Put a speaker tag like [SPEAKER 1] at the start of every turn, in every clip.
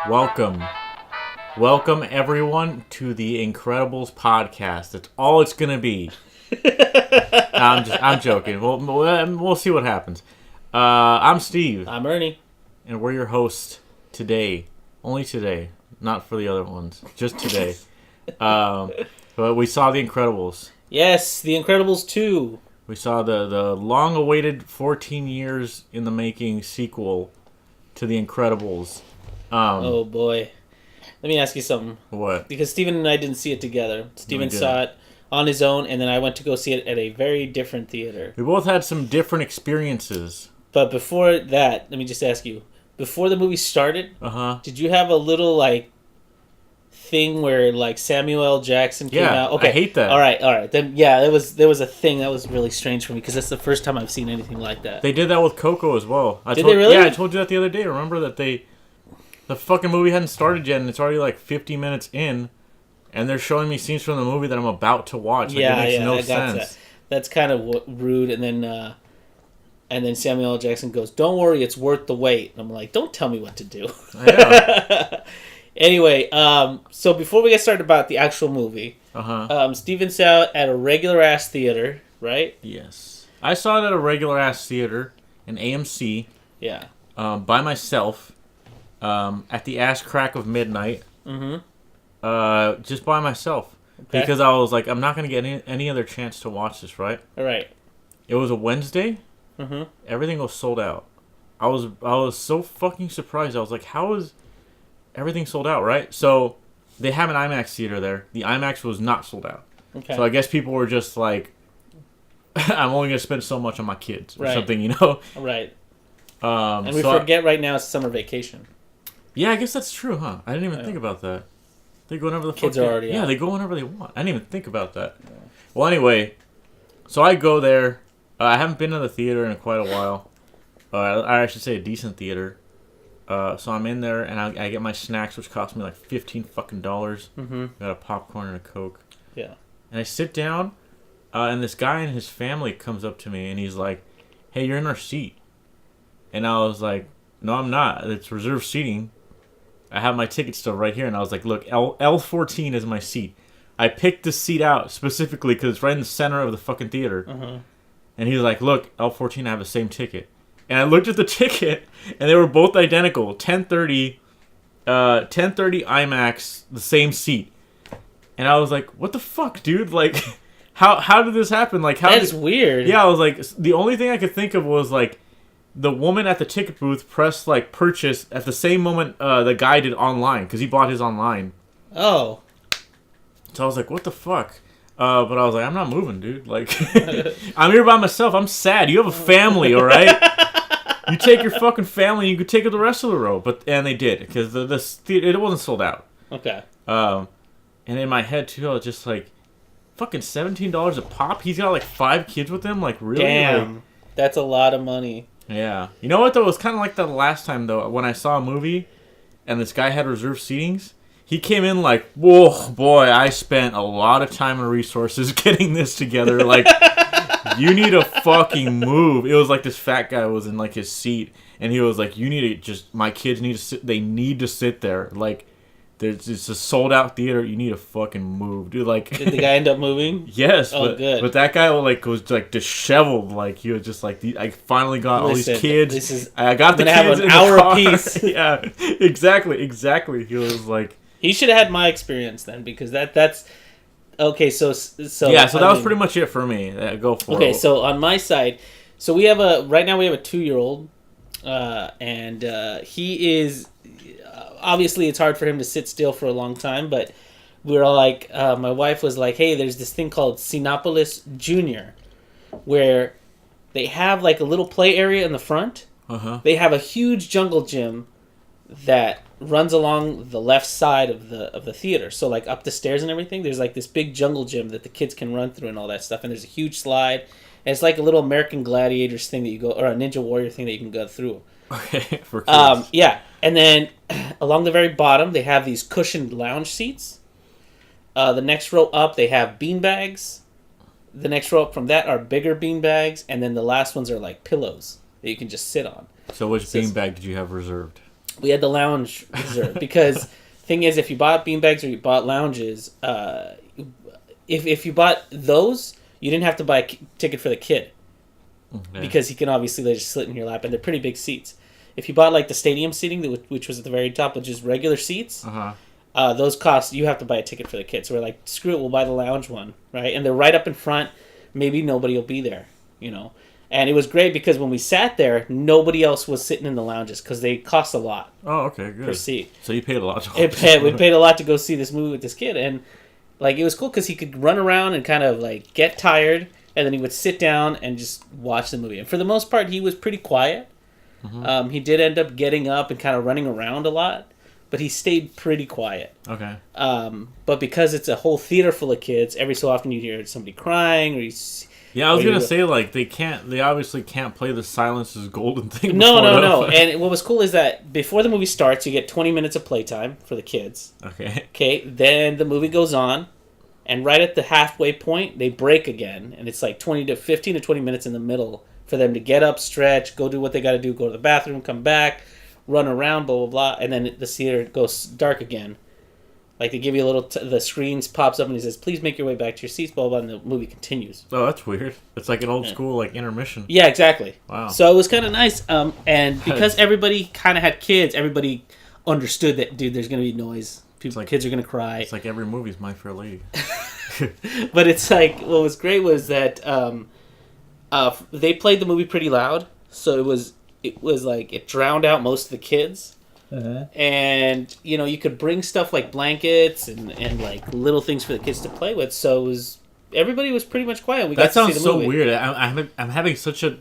[SPEAKER 1] Welcome. Welcome, everyone, to the Incredibles podcast. That's all it's going to be. I'm joking. We'll see what happens. I'm Steve.
[SPEAKER 2] I'm Ernie.
[SPEAKER 1] And we're your hosts today. Only today. Not for the other ones. Just today. But we saw The Incredibles.
[SPEAKER 2] Yes, The Incredibles 2.
[SPEAKER 1] We saw the long-awaited 14 years in the making sequel to The Incredibles.
[SPEAKER 2] Oh, boy. Let me ask you something.
[SPEAKER 1] What?
[SPEAKER 2] Because Steven and I didn't see it together. Steven saw it on his own, and then I went to go see it at a very different theater.
[SPEAKER 1] We both had some different experiences.
[SPEAKER 2] But before that, let me just ask you. Before the movie started, did you have a little, thing where, Samuel L. Jackson came out?
[SPEAKER 1] Okay. I hate that.
[SPEAKER 2] All right. Then, yeah, there was a thing that was really strange for me, because that's the first time I've seen anything like that.
[SPEAKER 1] They did that with Coco as well.
[SPEAKER 2] Did they really?
[SPEAKER 1] Yeah, I told you that the other day. Remember that the fucking movie hadn't started yet, and it's already 50 minutes in, and they're showing me scenes from the movie that I'm about to watch. It makes no sense.
[SPEAKER 2] That's kind of rude. And then Samuel L. Jackson goes, "Don't worry, it's worth the wait." And I'm like, "Don't tell me what to do."
[SPEAKER 1] Yeah.
[SPEAKER 2] Anyway, so before we get started about the actual movie, Steven saw it at a regular ass theater, right?
[SPEAKER 1] Yes, I saw it at a regular ass theater, an AMC.
[SPEAKER 2] Yeah.
[SPEAKER 1] By myself. At the ass crack of midnight, just by myself, because I was like, I'm not gonna get any other chance to watch this, right?
[SPEAKER 2] All right.
[SPEAKER 1] It was a Wednesday. Everything was sold out. I was so fucking surprised. I was like, how is everything sold out, right? So they have an IMAX theater there. The IMAX was not sold out. Okay. So I guess people were just like, I'm only gonna spend so much on my kids or something, you know?
[SPEAKER 2] Right. And we forget right now it's summer vacation.
[SPEAKER 1] Yeah, I guess that's true, huh? I didn't even think about that. They go whenever the
[SPEAKER 2] kids are already
[SPEAKER 1] out.
[SPEAKER 2] Yeah,
[SPEAKER 1] they go whenever they want. I didn't even think about that. Yeah. Well, anyway, so I go there. I haven't been to the theater in quite a while. I should say a decent theater. So I'm in there, and I get my snacks, which cost me $15 fucking dollars. Got a popcorn and a Coke.
[SPEAKER 2] Yeah. And
[SPEAKER 1] I sit down, and this guy and his family comes up to me, and he's like, "Hey, you're in our seat." And I was like, "No, I'm not. It's reserved seating. I have my ticket still right here." And I was like, "Look, L14 is my seat. I picked this seat out specifically because it's right in the center of the fucking theater." And he was like, "Look, L14, I have the same ticket." And I looked at the ticket, and they were both identical. 10:30 IMAX, the same seat. And I was like, "What the fuck, dude? How did this happen?
[SPEAKER 2] That's weird."
[SPEAKER 1] Yeah, I was like, the only thing I could think of was the woman at the ticket booth pressed purchase at the same moment the guy did online, because he bought his online.
[SPEAKER 2] Oh.
[SPEAKER 1] So I was like, what the fuck? But I was like, I'm not moving, dude. I'm here by myself. I'm sad. You have a family, all right? You take your fucking family and you could take it the rest of the row. And they did, because it wasn't sold out.
[SPEAKER 2] Okay.
[SPEAKER 1] And in my head, too, I was just fucking $17 a pop? He's got 5 kids with him? Really?
[SPEAKER 2] Damn. That's a lot of money.
[SPEAKER 1] Yeah. You know what, though? It was kind of like that last time, though, when I saw a movie and this guy had reserved seatings. He came in whoa, boy, I spent a lot of time and resources getting this together. You need to fucking move. It was this fat guy was in, his seat, and he was like, you need to my kids need to sit, they need to sit there. It's a sold out theater. You need to fucking move, dude.
[SPEAKER 2] Did the guy end up moving?
[SPEAKER 1] Yes.
[SPEAKER 2] Oh, good.
[SPEAKER 1] But that guy was disheveled. He was just I finally got all these kids. I got the kids
[SPEAKER 2] have an
[SPEAKER 1] in
[SPEAKER 2] hour
[SPEAKER 1] the car.
[SPEAKER 2] apiece.
[SPEAKER 1] Yeah. Exactly. He was like.
[SPEAKER 2] He should have had my experience then, because that's okay. So
[SPEAKER 1] yeah. So that was pretty much it for me. Go for it.
[SPEAKER 2] Okay. So on my side, we have right now we have a 2-year-old, and he is. Obviously, it's hard for him to sit still for a long time, but we were my wife was like, hey, there's this thing called Cinépolis Junior, where they have a little play area in the front. They have a huge jungle gym that runs along the left side of the theater. So up the stairs and everything, there's this big jungle gym that the kids can run through and all that stuff. And there's a huge slide. And it's a little American Gladiators thing that you go, or a Ninja Warrior thing that you can go through.
[SPEAKER 1] Okay, for kids.
[SPEAKER 2] Yeah. And then along the very bottom, they have these cushioned lounge seats. The next row up, they have bean bags. The next row up from that are bigger bean bags. And then the last ones are pillows that you can just sit on.
[SPEAKER 1] So which bean bag did you have reserved?
[SPEAKER 2] We had the lounge reserved because thing is, if you bought beanbags or you bought lounges, if you bought those, you didn't have to buy a ticket for the kid because he can obviously just sit in your lap, and they're pretty big seats. If you bought like the stadium seating, which was at the very top, which is regular seats, those cost you have to buy a ticket for the kid. So we're like, screw it, we'll buy the lounge one, right? And they're right up in front. Maybe nobody will be there, you know. And it was great because when we sat there, nobody else was sitting in the lounges because they cost a lot.
[SPEAKER 1] Oh, okay, good.
[SPEAKER 2] Per seat.
[SPEAKER 1] So you paid a lot.
[SPEAKER 2] We paid a lot to go see this movie with this kid, and like it was cool because he could run around and kind of like get tired, and then he would sit down and just watch the movie. And for the most part, he was pretty quiet. He did end up getting up and kind of running around a lot, but he stayed pretty quiet.
[SPEAKER 1] Okay.
[SPEAKER 2] But because it's a whole theater full of kids, every so often you hear somebody crying or you.
[SPEAKER 1] Yeah, I was gonna say like they obviously can't play the silence is golden thing.
[SPEAKER 2] No. And what was cool is that before the movie starts, you get 20 minutes of playtime for the kids. Okay. Then the movie goes on, and right at the halfway point, they break again, and it's like 15 to 20 minutes in the middle for them to get up, stretch, go do what they got to do, go to the bathroom, come back, run around, blah blah blah, and then the theater goes dark again. Like, they give you a little... the screens pops up and he says, please make your way back to your seats, blah, blah, blah, and the movie continues.
[SPEAKER 1] Oh, that's weird. It's like an old school, like, intermission.
[SPEAKER 2] Yeah, exactly.
[SPEAKER 1] Wow.
[SPEAKER 2] So it was kind of nice. And because everybody kind of had kids, everybody understood that, dude, there's going to be noise. Kids are going to cry.
[SPEAKER 1] It's like every movie's My Fair Lady.
[SPEAKER 2] But it's like... what was great was that they played the movie pretty loud. So it was like... it drowned out most of the kids. And you know, you could bring stuff like blankets and like little things for the kids to play with. So everybody was pretty much quiet.
[SPEAKER 1] That sounds so weird. I'm having such a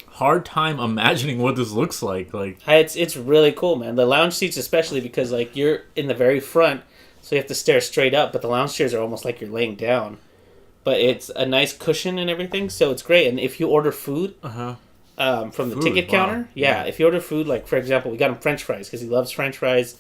[SPEAKER 1] hard time imagining what this looks like. Like
[SPEAKER 2] it's really cool, man. The lounge seats, especially because like you're in the very front, so you have to stare straight up. But the lounge chairs are almost like you're laying down. But it's a nice cushion and everything, so it's great. And if you order food. From the ticket counter, yeah. If you order food, like for example, we got him French fries because he loves French fries.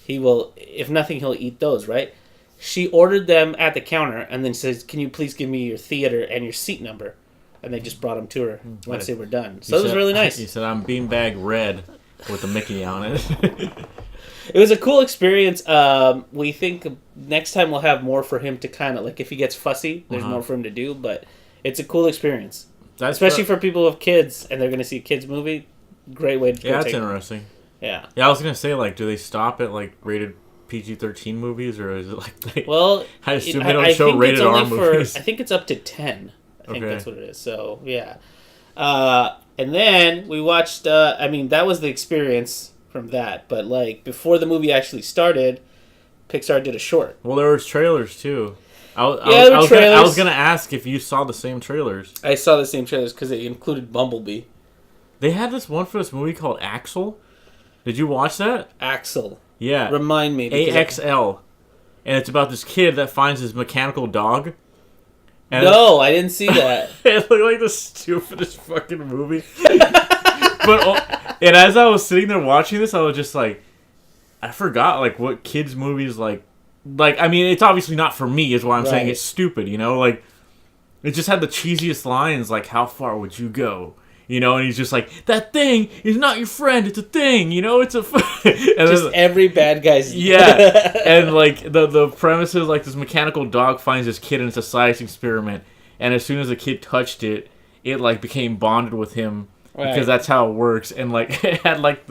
[SPEAKER 2] He will, if nothing, he'll eat those, right? She ordered them at the counter and then says, "Can you please give me your theater and your seat number?" And they just brought them to her once they were done. So it was really nice.
[SPEAKER 1] He said, "I'm beanbag red with a Mickey on it."
[SPEAKER 2] It was a cool experience. We think next time we'll have more for him to kind of like if he gets fussy, there's more for him to do. But it's a cool experience. Especially for people with kids and they're going to see a kids movie. Great way to go.
[SPEAKER 1] Yeah, that's interesting.
[SPEAKER 2] Yeah.
[SPEAKER 1] Yeah, I was going to say, like, do they stop at, like, rated PG-13 movies, or is it, like,
[SPEAKER 2] well,
[SPEAKER 1] I assume they don't show rated R movies.
[SPEAKER 2] I think it's up to 10. I think that's what it is. So, yeah. And then we watched, that was the experience from that. But, like, before the movie actually started, Pixar did a short.
[SPEAKER 1] Well, there was trailers, too. I was going to ask if you saw the same trailers. I saw the same trailers because it included Bumblebee. They had this one for this movie called Axel. Did you watch that? Axel. Yeah. Remind me. AXL. And it's about this kid that finds his mechanical dog. And no, I didn't see that. It looked like the stupidest fucking movie. And as I was sitting there watching this, I was just like, I forgot like what kids' movies like, I mean, it's obviously not for me, is why I'm saying it's stupid, you know? Like, it just had the cheesiest lines, like, how far would you go? You know, and he's just like, that thing is not your friend, it's a thing, you know? It's a... and just every bad guy's... Yeah, and, like, the premise is, like, this mechanical dog finds this kid and it's a science experiment, and as soon as the kid touched it, it, like, became bonded with him. Right. Because that's how it works, and like it had like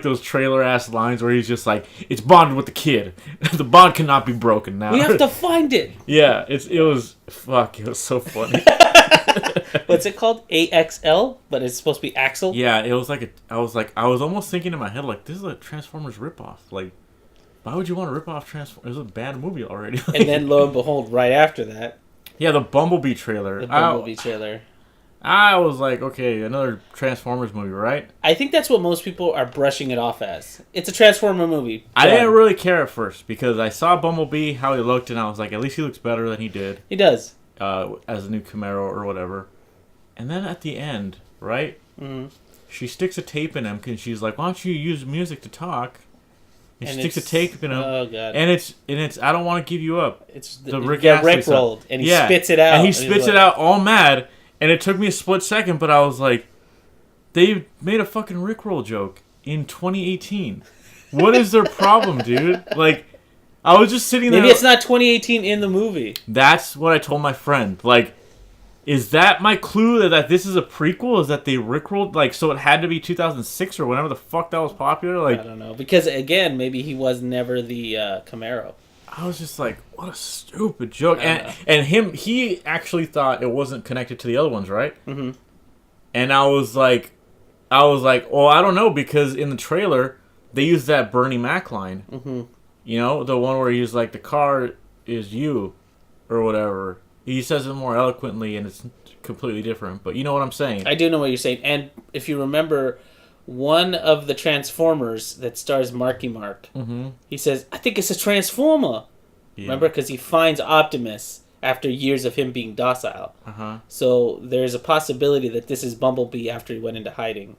[SPEAKER 1] those trailer ass lines where he's just like, "It's bonded with the kid. The bond cannot be broken now. We have to find it." Yeah, it was so funny. What's it called? AXL, but it's supposed to be Axel. Yeah, it was like I was almost thinking in my head like, this is a Transformers ripoff. Like, why would you want to rip off Transformers? It was a bad movie already. And then lo and behold, right after that, yeah, the Bumblebee trailer. I was like, okay, another Transformers movie, right? I think that's what most people are brushing it off as. It's a Transformer movie. I didn't really care at first because I saw Bumblebee, how he looked, and I was like, at least he looks better than he did. He does. As a new Camaro or whatever. And then at the end, right? Mm-hmm. She sticks a tape in him because she's like, why don't you use music to talk? And she sticks a tape in him. Oh, God. And it's I don't want to give you up. It's the Rick Astley rolled, and he spits it out. And he spits it out all mad. And it took me a split second, but I was like, they made a fucking Rickroll joke. in 2018? What is their problem, dude? Like, I was just sitting there.
[SPEAKER 2] Maybe it's not 2018 in the movie.
[SPEAKER 1] That's what I told my friend. Like, is that my clue that this is a prequel? Is that they rickrolled? Like, so it had to be 2006 or whenever the fuck that was popular? Like,
[SPEAKER 2] I don't know. Because, again, maybe he was never the Camaro.
[SPEAKER 1] I was just like, what a stupid joke. And he actually thought it wasn't connected to the other ones, right?
[SPEAKER 2] Mm-hmm.
[SPEAKER 1] And I was like, well, I don't know, because in the trailer, they used that Bernie Mac line.
[SPEAKER 2] Mm-hmm.
[SPEAKER 1] You know, the one where he's like, the car is you, or whatever. He says it more eloquently, and it's completely different. But you know what I'm saying.
[SPEAKER 2] I do know what you're saying. And if you remember, one of the Transformers that stars Marky Mark, he says, I think it's a Transformer. Yeah. Remember? Because he finds Optimus after years of him being docile.
[SPEAKER 1] Uh-huh.
[SPEAKER 2] So there's a possibility that this is Bumblebee after he went into hiding.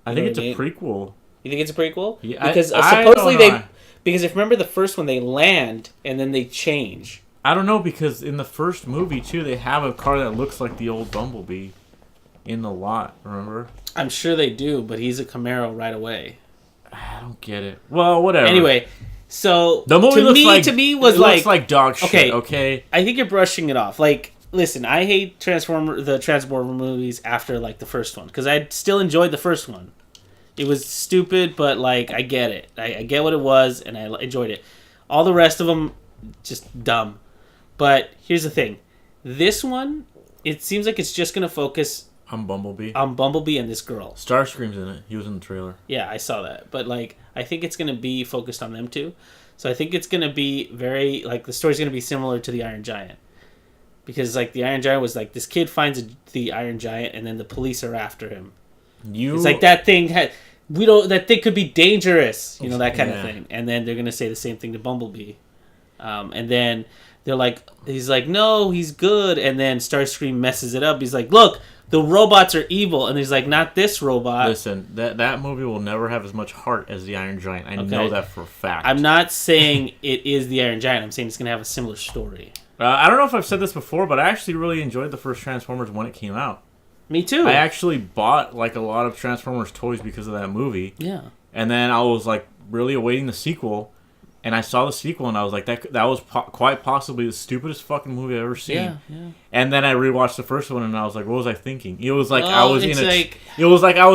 [SPEAKER 1] I think it's a prequel.
[SPEAKER 2] You think it's a prequel?
[SPEAKER 1] Yeah,
[SPEAKER 2] because supposedly because if you remember the first one, they land and then they change.
[SPEAKER 1] I don't know, because in the first movie too, they have a car that looks like the old Bumblebee in the lot. Remember?
[SPEAKER 2] I'm sure they do, but he's a Camaro right away.
[SPEAKER 1] I don't get it. Well, whatever.
[SPEAKER 2] Anyway, so
[SPEAKER 1] the movie
[SPEAKER 2] to me was
[SPEAKER 1] looks like dog shit. Okay.
[SPEAKER 2] I think you're brushing it off. Like, listen, I hate the Transformer movies after like the first one because I still enjoyed the first one. It was stupid, but like I get it. I get what it was, and I enjoyed it. All the rest of them, just dumb. But here's the thing: this one, it seems like it's just gonna focus
[SPEAKER 1] on Bumblebee.
[SPEAKER 2] And this girl.
[SPEAKER 1] Starscream's in it. He was in the trailer.
[SPEAKER 2] Yeah, I saw that. But like, I think it's gonna be focused on them too. So I think it's gonna be very like the story's gonna be similar to the Iron Giant, because like the Iron Giant was like this kid finds the Iron Giant, and then the police are after him. It's like that thing that thing could be dangerous, you know, that kind of thing. And then they're gonna say the same thing to Bumblebee, and then they're like, he's like, no, he's good, and then Starscream messes it up. He's like, look, the robots are evil, and he's like, not this robot.
[SPEAKER 1] Listen, that movie will never have as much heart as the Iron Giant. I know that for a fact.
[SPEAKER 2] I'm not saying it is the Iron Giant. I'm saying it's gonna have a similar story.
[SPEAKER 1] I don't know if I've said this before, but I actually really enjoyed the first Transformers when it came out.
[SPEAKER 2] Me too.
[SPEAKER 1] I actually bought like a lot of Transformers toys because of that movie.
[SPEAKER 2] Yeah.
[SPEAKER 1] And then I was like really awaiting the sequel, and I saw the sequel, and I was like, that was quite possibly the stupidest fucking movie I've ever seen.
[SPEAKER 2] Yeah.
[SPEAKER 1] And then I rewatched the first one, and I was like, what was I thinking? It was like I was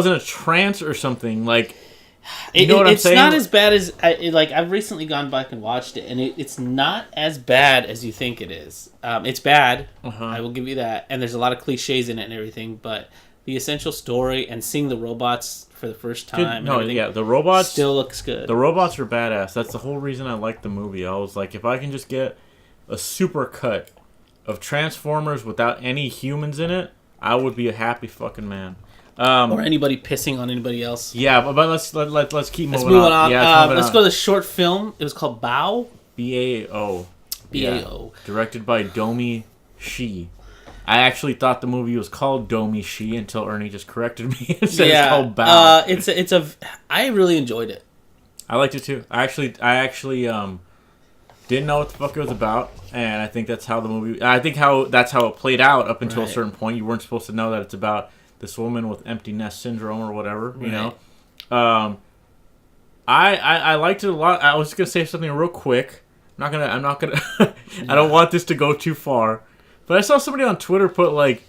[SPEAKER 1] in a trance or something. Like, you know what I'm saying?
[SPEAKER 2] It's not as bad as I've recently gone back and watched it, and it's not as bad as you think it is. It's bad. I will give you that, and there's a lot of cliches in it and everything. But the essential story and seeing the robots for the first time,
[SPEAKER 1] the robots
[SPEAKER 2] still looks good.
[SPEAKER 1] The robots are badass. That's the whole reason I liked the movie. I was like, if I can just get a super cut of Transformers without any humans in it, I would be a happy fucking man.
[SPEAKER 2] Or anybody pissing on anybody else.
[SPEAKER 1] Yeah, but let's keep moving
[SPEAKER 2] on.
[SPEAKER 1] Yeah,
[SPEAKER 2] let's go to the short film. It was called Bao.
[SPEAKER 1] B-A-O.
[SPEAKER 2] B-A-O.
[SPEAKER 1] Yeah. Directed by Domi Shi. I actually thought the movie was called Domi Shi until Ernie just corrected me and said it's called Bao.
[SPEAKER 2] I really enjoyed it.
[SPEAKER 1] I liked it too. I actually didn't know what the fuck it was about, and I think that's how the movie. I think that's how it played out up until a certain point. You weren't supposed to know that it's about this woman with empty nest syndrome or whatever, you know. I liked it a lot. I was just gonna say something real quick. I'm not gonna. I don't want this to go too far, but I saw somebody on Twitter put like,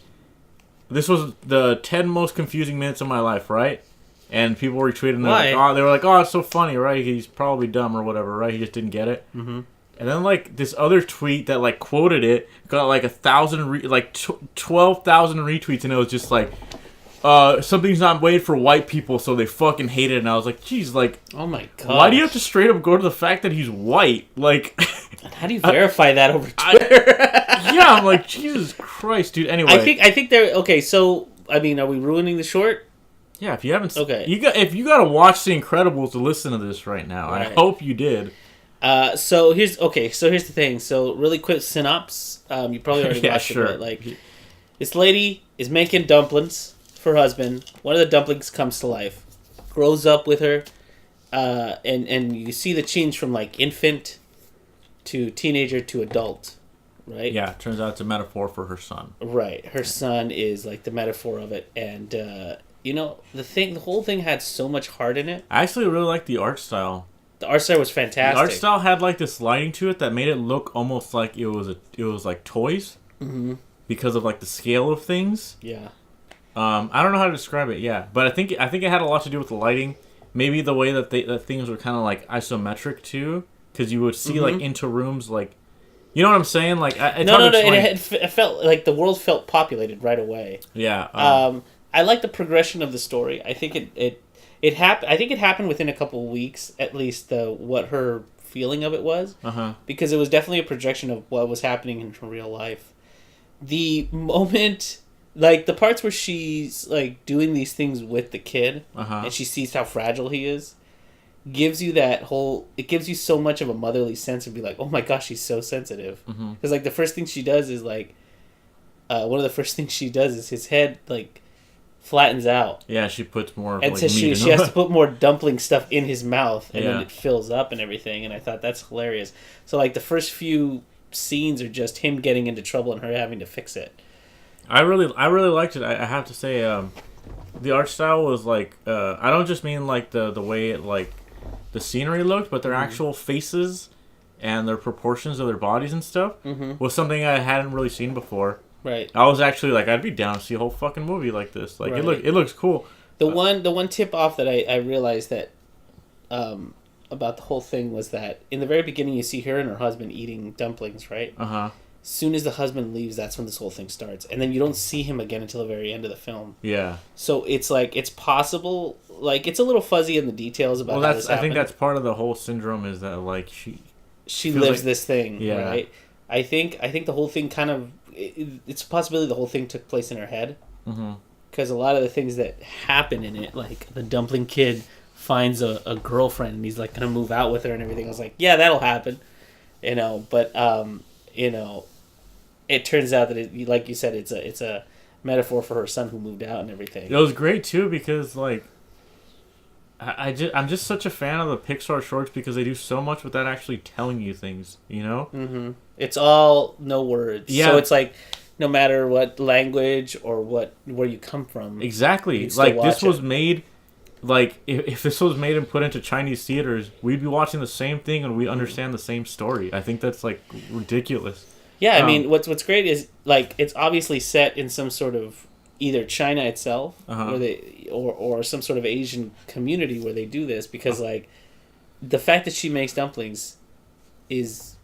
[SPEAKER 1] this was the 10 most confusing minutes of my life, right? And people were retweeting. They were like, oh, it's so funny, right? He's probably dumb or whatever, right? He just didn't get it. Mm-hmm. And then like this other tweet that like quoted it got like 12,000 retweets, and it was just like, something's not made for white people, so they fucking hate it. And I was like, geez, like,
[SPEAKER 2] oh my god,
[SPEAKER 1] why do you have to straight up go to the fact that he's white? Like,
[SPEAKER 2] how do you verify that over Twitter?
[SPEAKER 1] I'm like, Jesus Christ, dude. Anyway,
[SPEAKER 2] I think they're okay. So I mean, are we ruining the short?
[SPEAKER 1] Yeah, if you haven't, if you got to watch The Incredibles to listen to this right now, right. I hope you did.
[SPEAKER 2] So here's the thing. So really quick synopsis. You probably already watched it, but like, this lady is making dumplings for her husband. One of the dumplings comes to life, grows up with her, and you see the change from like infant to teenager to adult, right?
[SPEAKER 1] Yeah, it turns out it's a metaphor for her son.
[SPEAKER 2] Right, her son is like the metaphor of it, and the whole thing had so much heart in it.
[SPEAKER 1] I actually really like the art style.
[SPEAKER 2] The art style was fantastic.
[SPEAKER 1] The art style had like this lighting to it that made it look almost like it was like toys, because of like the scale of things.
[SPEAKER 2] Yeah.
[SPEAKER 1] I don't know how to describe it. Yeah, but I think it had a lot to do with the lighting. Maybe the way that things were kind of like isometric too, because you would see like into rooms, like, you know what I'm saying? Like,
[SPEAKER 2] it felt like the world felt populated right away.
[SPEAKER 1] Yeah.
[SPEAKER 2] I like the progression of the story. I think it happened. I think it happened within a couple of weeks, at least. What her feeling of it was, because it was definitely a projection of what was happening in her real life. The moment. Like, the parts where she's, like, doing these things with the kid, and she sees how fragile he is, gives you it gives you so much of a motherly sense, and be like, oh my gosh, she's so sensitive. Because, like, the first thing she does is, like, one of the first things she does is his head, like, flattens out.
[SPEAKER 1] Yeah, she puts more of,
[SPEAKER 2] and
[SPEAKER 1] like,
[SPEAKER 2] so she has to put more dumpling stuff in his mouth, and then it fills up and everything, and I thought that's hilarious. So, like, the first few scenes are just him getting into trouble and her having to fix it.
[SPEAKER 1] I really liked it. I have to say, the art style was like, I don't just mean like the way it, like, the scenery looked, but their actual faces and their proportions of their bodies and stuff was something I hadn't really seen before.
[SPEAKER 2] Right.
[SPEAKER 1] I was actually like, I'd be down to see a whole fucking movie like this. Like, it looks cool.
[SPEAKER 2] The one tip off that I realized that about the whole thing was that in the very beginning you see her and her husband eating dumplings, right? As soon as the husband leaves, that's when this whole thing starts. And then you don't see him again until the very end of the film. Yeah. So it's like, it's possible, like, it's a little fuzzy in the details about how this happened.
[SPEAKER 1] I think that's part of the whole syndrome, is that, like,
[SPEAKER 2] she lives like, this thing, right? I think the whole thing kind of, it's a possibility the whole thing took place in her head. Because a lot of the things that happen in it, like the dumpling kid finds a girlfriend and he's like going to move out with her and everything. I was like, yeah, that'll happen. But, it turns out that like you said, it's a metaphor for her son who moved out and everything.
[SPEAKER 1] It was great too, because like I'm just such a fan of the Pixar shorts, because they do so much without actually telling you things, you know?
[SPEAKER 2] It's all no words. Yeah. So it's like, no matter what language or where you come from.
[SPEAKER 1] Exactly. Like, this was made, like, if this was made and put into Chinese theaters, we'd be watching the same thing and we'd understand the same story. I think that's, like, ridiculous.
[SPEAKER 2] Yeah, I mean, what's great is, like, it's obviously set in some sort of either China itself, where they or some sort of Asian community where they do this, because like the fact that she makes dumplings is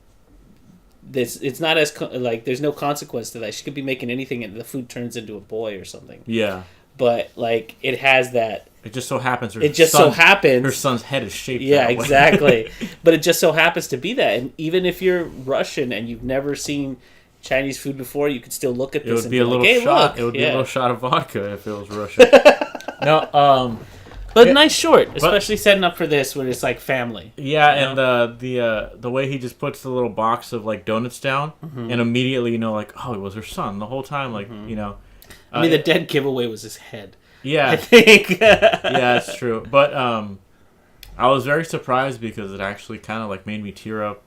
[SPEAKER 2] this. It's not as like there's no consequence to that. She could be making anything and the food turns into a boy or something. Yeah, but like it has that.
[SPEAKER 1] It just so happens.
[SPEAKER 2] Her
[SPEAKER 1] son's head is shaped.
[SPEAKER 2] Yeah, exactly. But it just so happens to be that, and even if you're Russian and you've never seen Chinese food before, you could still look at this.
[SPEAKER 1] It would be a little shot. It would be a little shot of vodka if it was Russian. No,
[SPEAKER 2] but nice short, especially setting up for this, where it's like family.
[SPEAKER 1] Yeah, you know? And the way he just puts the little box of like donuts down, and immediately you know, like, oh, it was her son the whole time. Like, you know,
[SPEAKER 2] I mean, the dead giveaway was his head.
[SPEAKER 1] Yeah,
[SPEAKER 2] I think.
[SPEAKER 1] Yeah, that's true. But I was very surprised, because it actually kind of like made me tear up,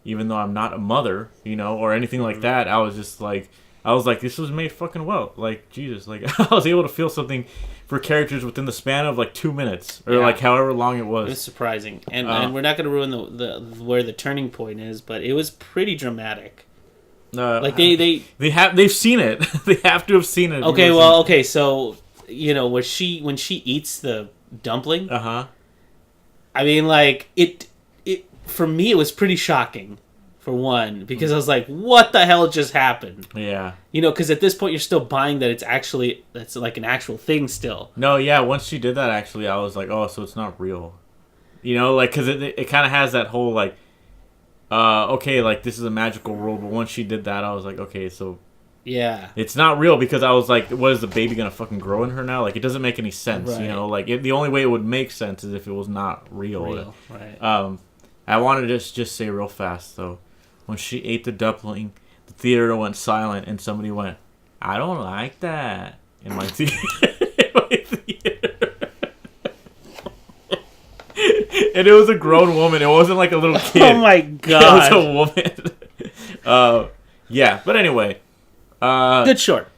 [SPEAKER 1] even though I'm not a mother, you know, or anything like that. I was just like, this was made fucking well. Like, Jesus, like I was able to feel something for characters within the span of like 2 minutes, or like however long it was.
[SPEAKER 2] It was surprising, and we're not going to ruin the where the turning point is, but it was pretty dramatic. Like
[SPEAKER 1] they've seen it. They have to have seen it.
[SPEAKER 2] Okay, so. You know, when she eats the dumpling, I mean, like it for me, it was pretty shocking, for one, because I was like, what the hell just happened? Yeah, you know, because at this point you're still buying that that's like an actual thing still.
[SPEAKER 1] No, yeah, once she did that, actually, I was like, oh, so it's not real, you know, like, because it kind of has that whole like, okay, like this is a magical world, but once she did that, I was like, okay, so. Yeah, it's not real, because I was like, what, is the baby gonna fucking grow in her now? Like, it doesn't make any sense, right. You know, like the only way it would make sense is if it was not real. Right. I wanted to just say real fast though, when she ate the dumpling, the theater went silent and somebody went, I don't like that, in my theater. And it was a grown woman. It wasn't like a little kid.
[SPEAKER 2] Oh my god,
[SPEAKER 1] it was a woman. Yeah, but anyway.
[SPEAKER 2] Good short.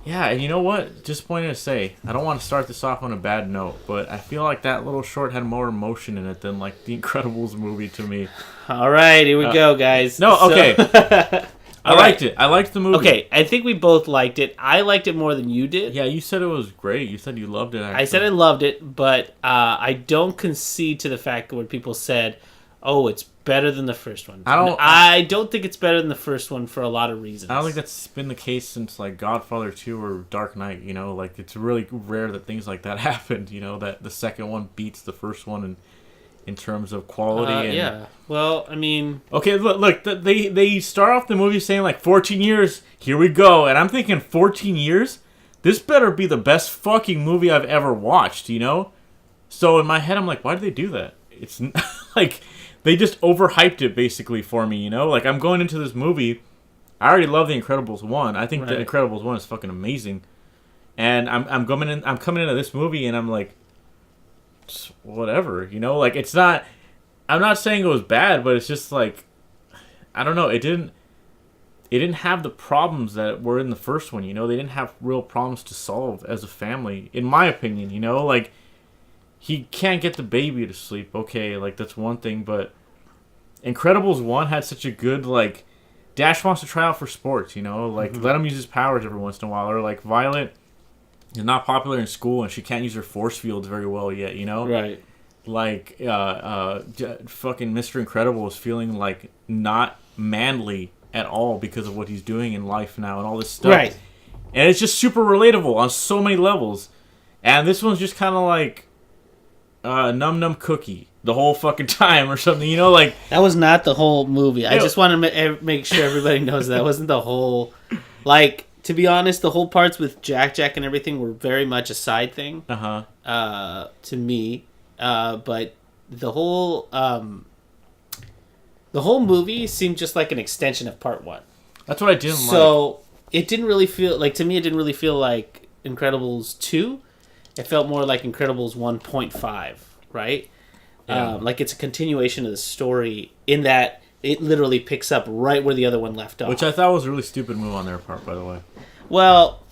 [SPEAKER 1] Yeah, and you know what? Disappointed to say, I don't want to start this off on a bad note, but I feel like that little short had more emotion in it than like the Incredibles movie to me.
[SPEAKER 2] All right, here we go, guys.
[SPEAKER 1] No, okay. I liked it. I liked the movie.
[SPEAKER 2] Okay, I think we both liked it. I liked it more than you did.
[SPEAKER 1] Yeah, you said it was great. You said you loved it. Actually.
[SPEAKER 2] I said I loved it, but I don't concede to the fact where people said, "Oh, it's better than the first one." I don't think it's better than the first one for a lot of reasons.
[SPEAKER 1] I don't think that's been the case since like Godfather 2 or Dark Knight. You know, like it's really rare that things like that happened. You know, that the second one beats the first one in terms of quality.
[SPEAKER 2] Yeah. Well, I mean...
[SPEAKER 1] Okay, look, they start off the movie saying, like, 14 years, here we go. And I'm thinking, 14 years? This better be the best fucking movie I've ever watched, you know? So in my head, I'm like, why did they do that? It's, like, they just overhyped it, basically, for me, you know? Like, I'm going into this movie, I already love The Incredibles 1. I think The Incredibles 1 is fucking amazing. And I'm coming into this movie, and I'm like... whatever, you know, like it's not, I'm not saying it was bad, but it's just like, I don't know, it didn't have the problems that were in the first one, you know. They didn't have real problems to solve as a family, in my opinion, you know. Like, he can't get the baby to sleep, okay, like that's one thing, but Incredibles 1 had such a good, like, Dash wants to try out for sports, you know, like let him use his powers every once in a while, or like Violet is not popular in school and she can't use her force fields very well yet, you know?
[SPEAKER 2] Right.
[SPEAKER 1] Like, fucking Mr. Incredible is feeling like not manly at all because of what he's doing in life now and all this stuff.
[SPEAKER 2] Right.
[SPEAKER 1] And it's just super relatable on so many levels. And this one's just kind of like Num Num Cookie the whole fucking time or something, you know? Like,
[SPEAKER 2] that was not the whole movie. I just want to make sure everybody knows that wasn't the whole... Like... To be honest, the whole parts with Jack and everything were very much a side thing. To me, but the whole movie seemed just like an extension of part one.
[SPEAKER 1] That's what I didn't like.
[SPEAKER 2] So it didn't really feel like, to me, it didn't really feel like Incredibles 2. It felt more like Incredibles 1.5, right? Yeah. Like it's a continuation of the story in that. It literally picks up right where the other one left off.
[SPEAKER 1] Which I thought was a really stupid move on their part, by the way.
[SPEAKER 2] Well,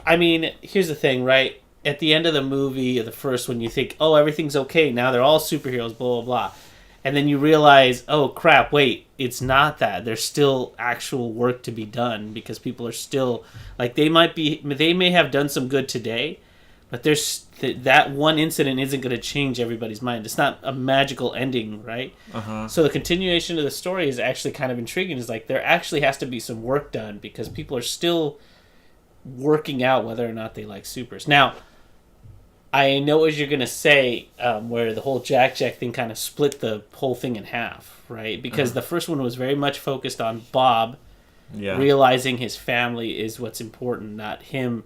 [SPEAKER 2] I mean, here's the thing, right? At the end of the movie, the first one, you think, oh, everything's okay. Now they're all superheroes, blah, blah, blah. And then you realize, oh, crap, wait, it's not that. There's still actual work to be done because people are still... Like, they may have done some good today, but there's that one incident isn't going to change everybody's mind. It's not a magical ending, right? So the continuation of the story is actually kind of intriguing. It's like there actually has to be some work done because people are still working out whether or not they like supers. Now, I know what you're going to say, where the whole Jack thing kind of split the whole thing in half, right? Because the first one was very much focused on Bob realizing his family is what's important, not him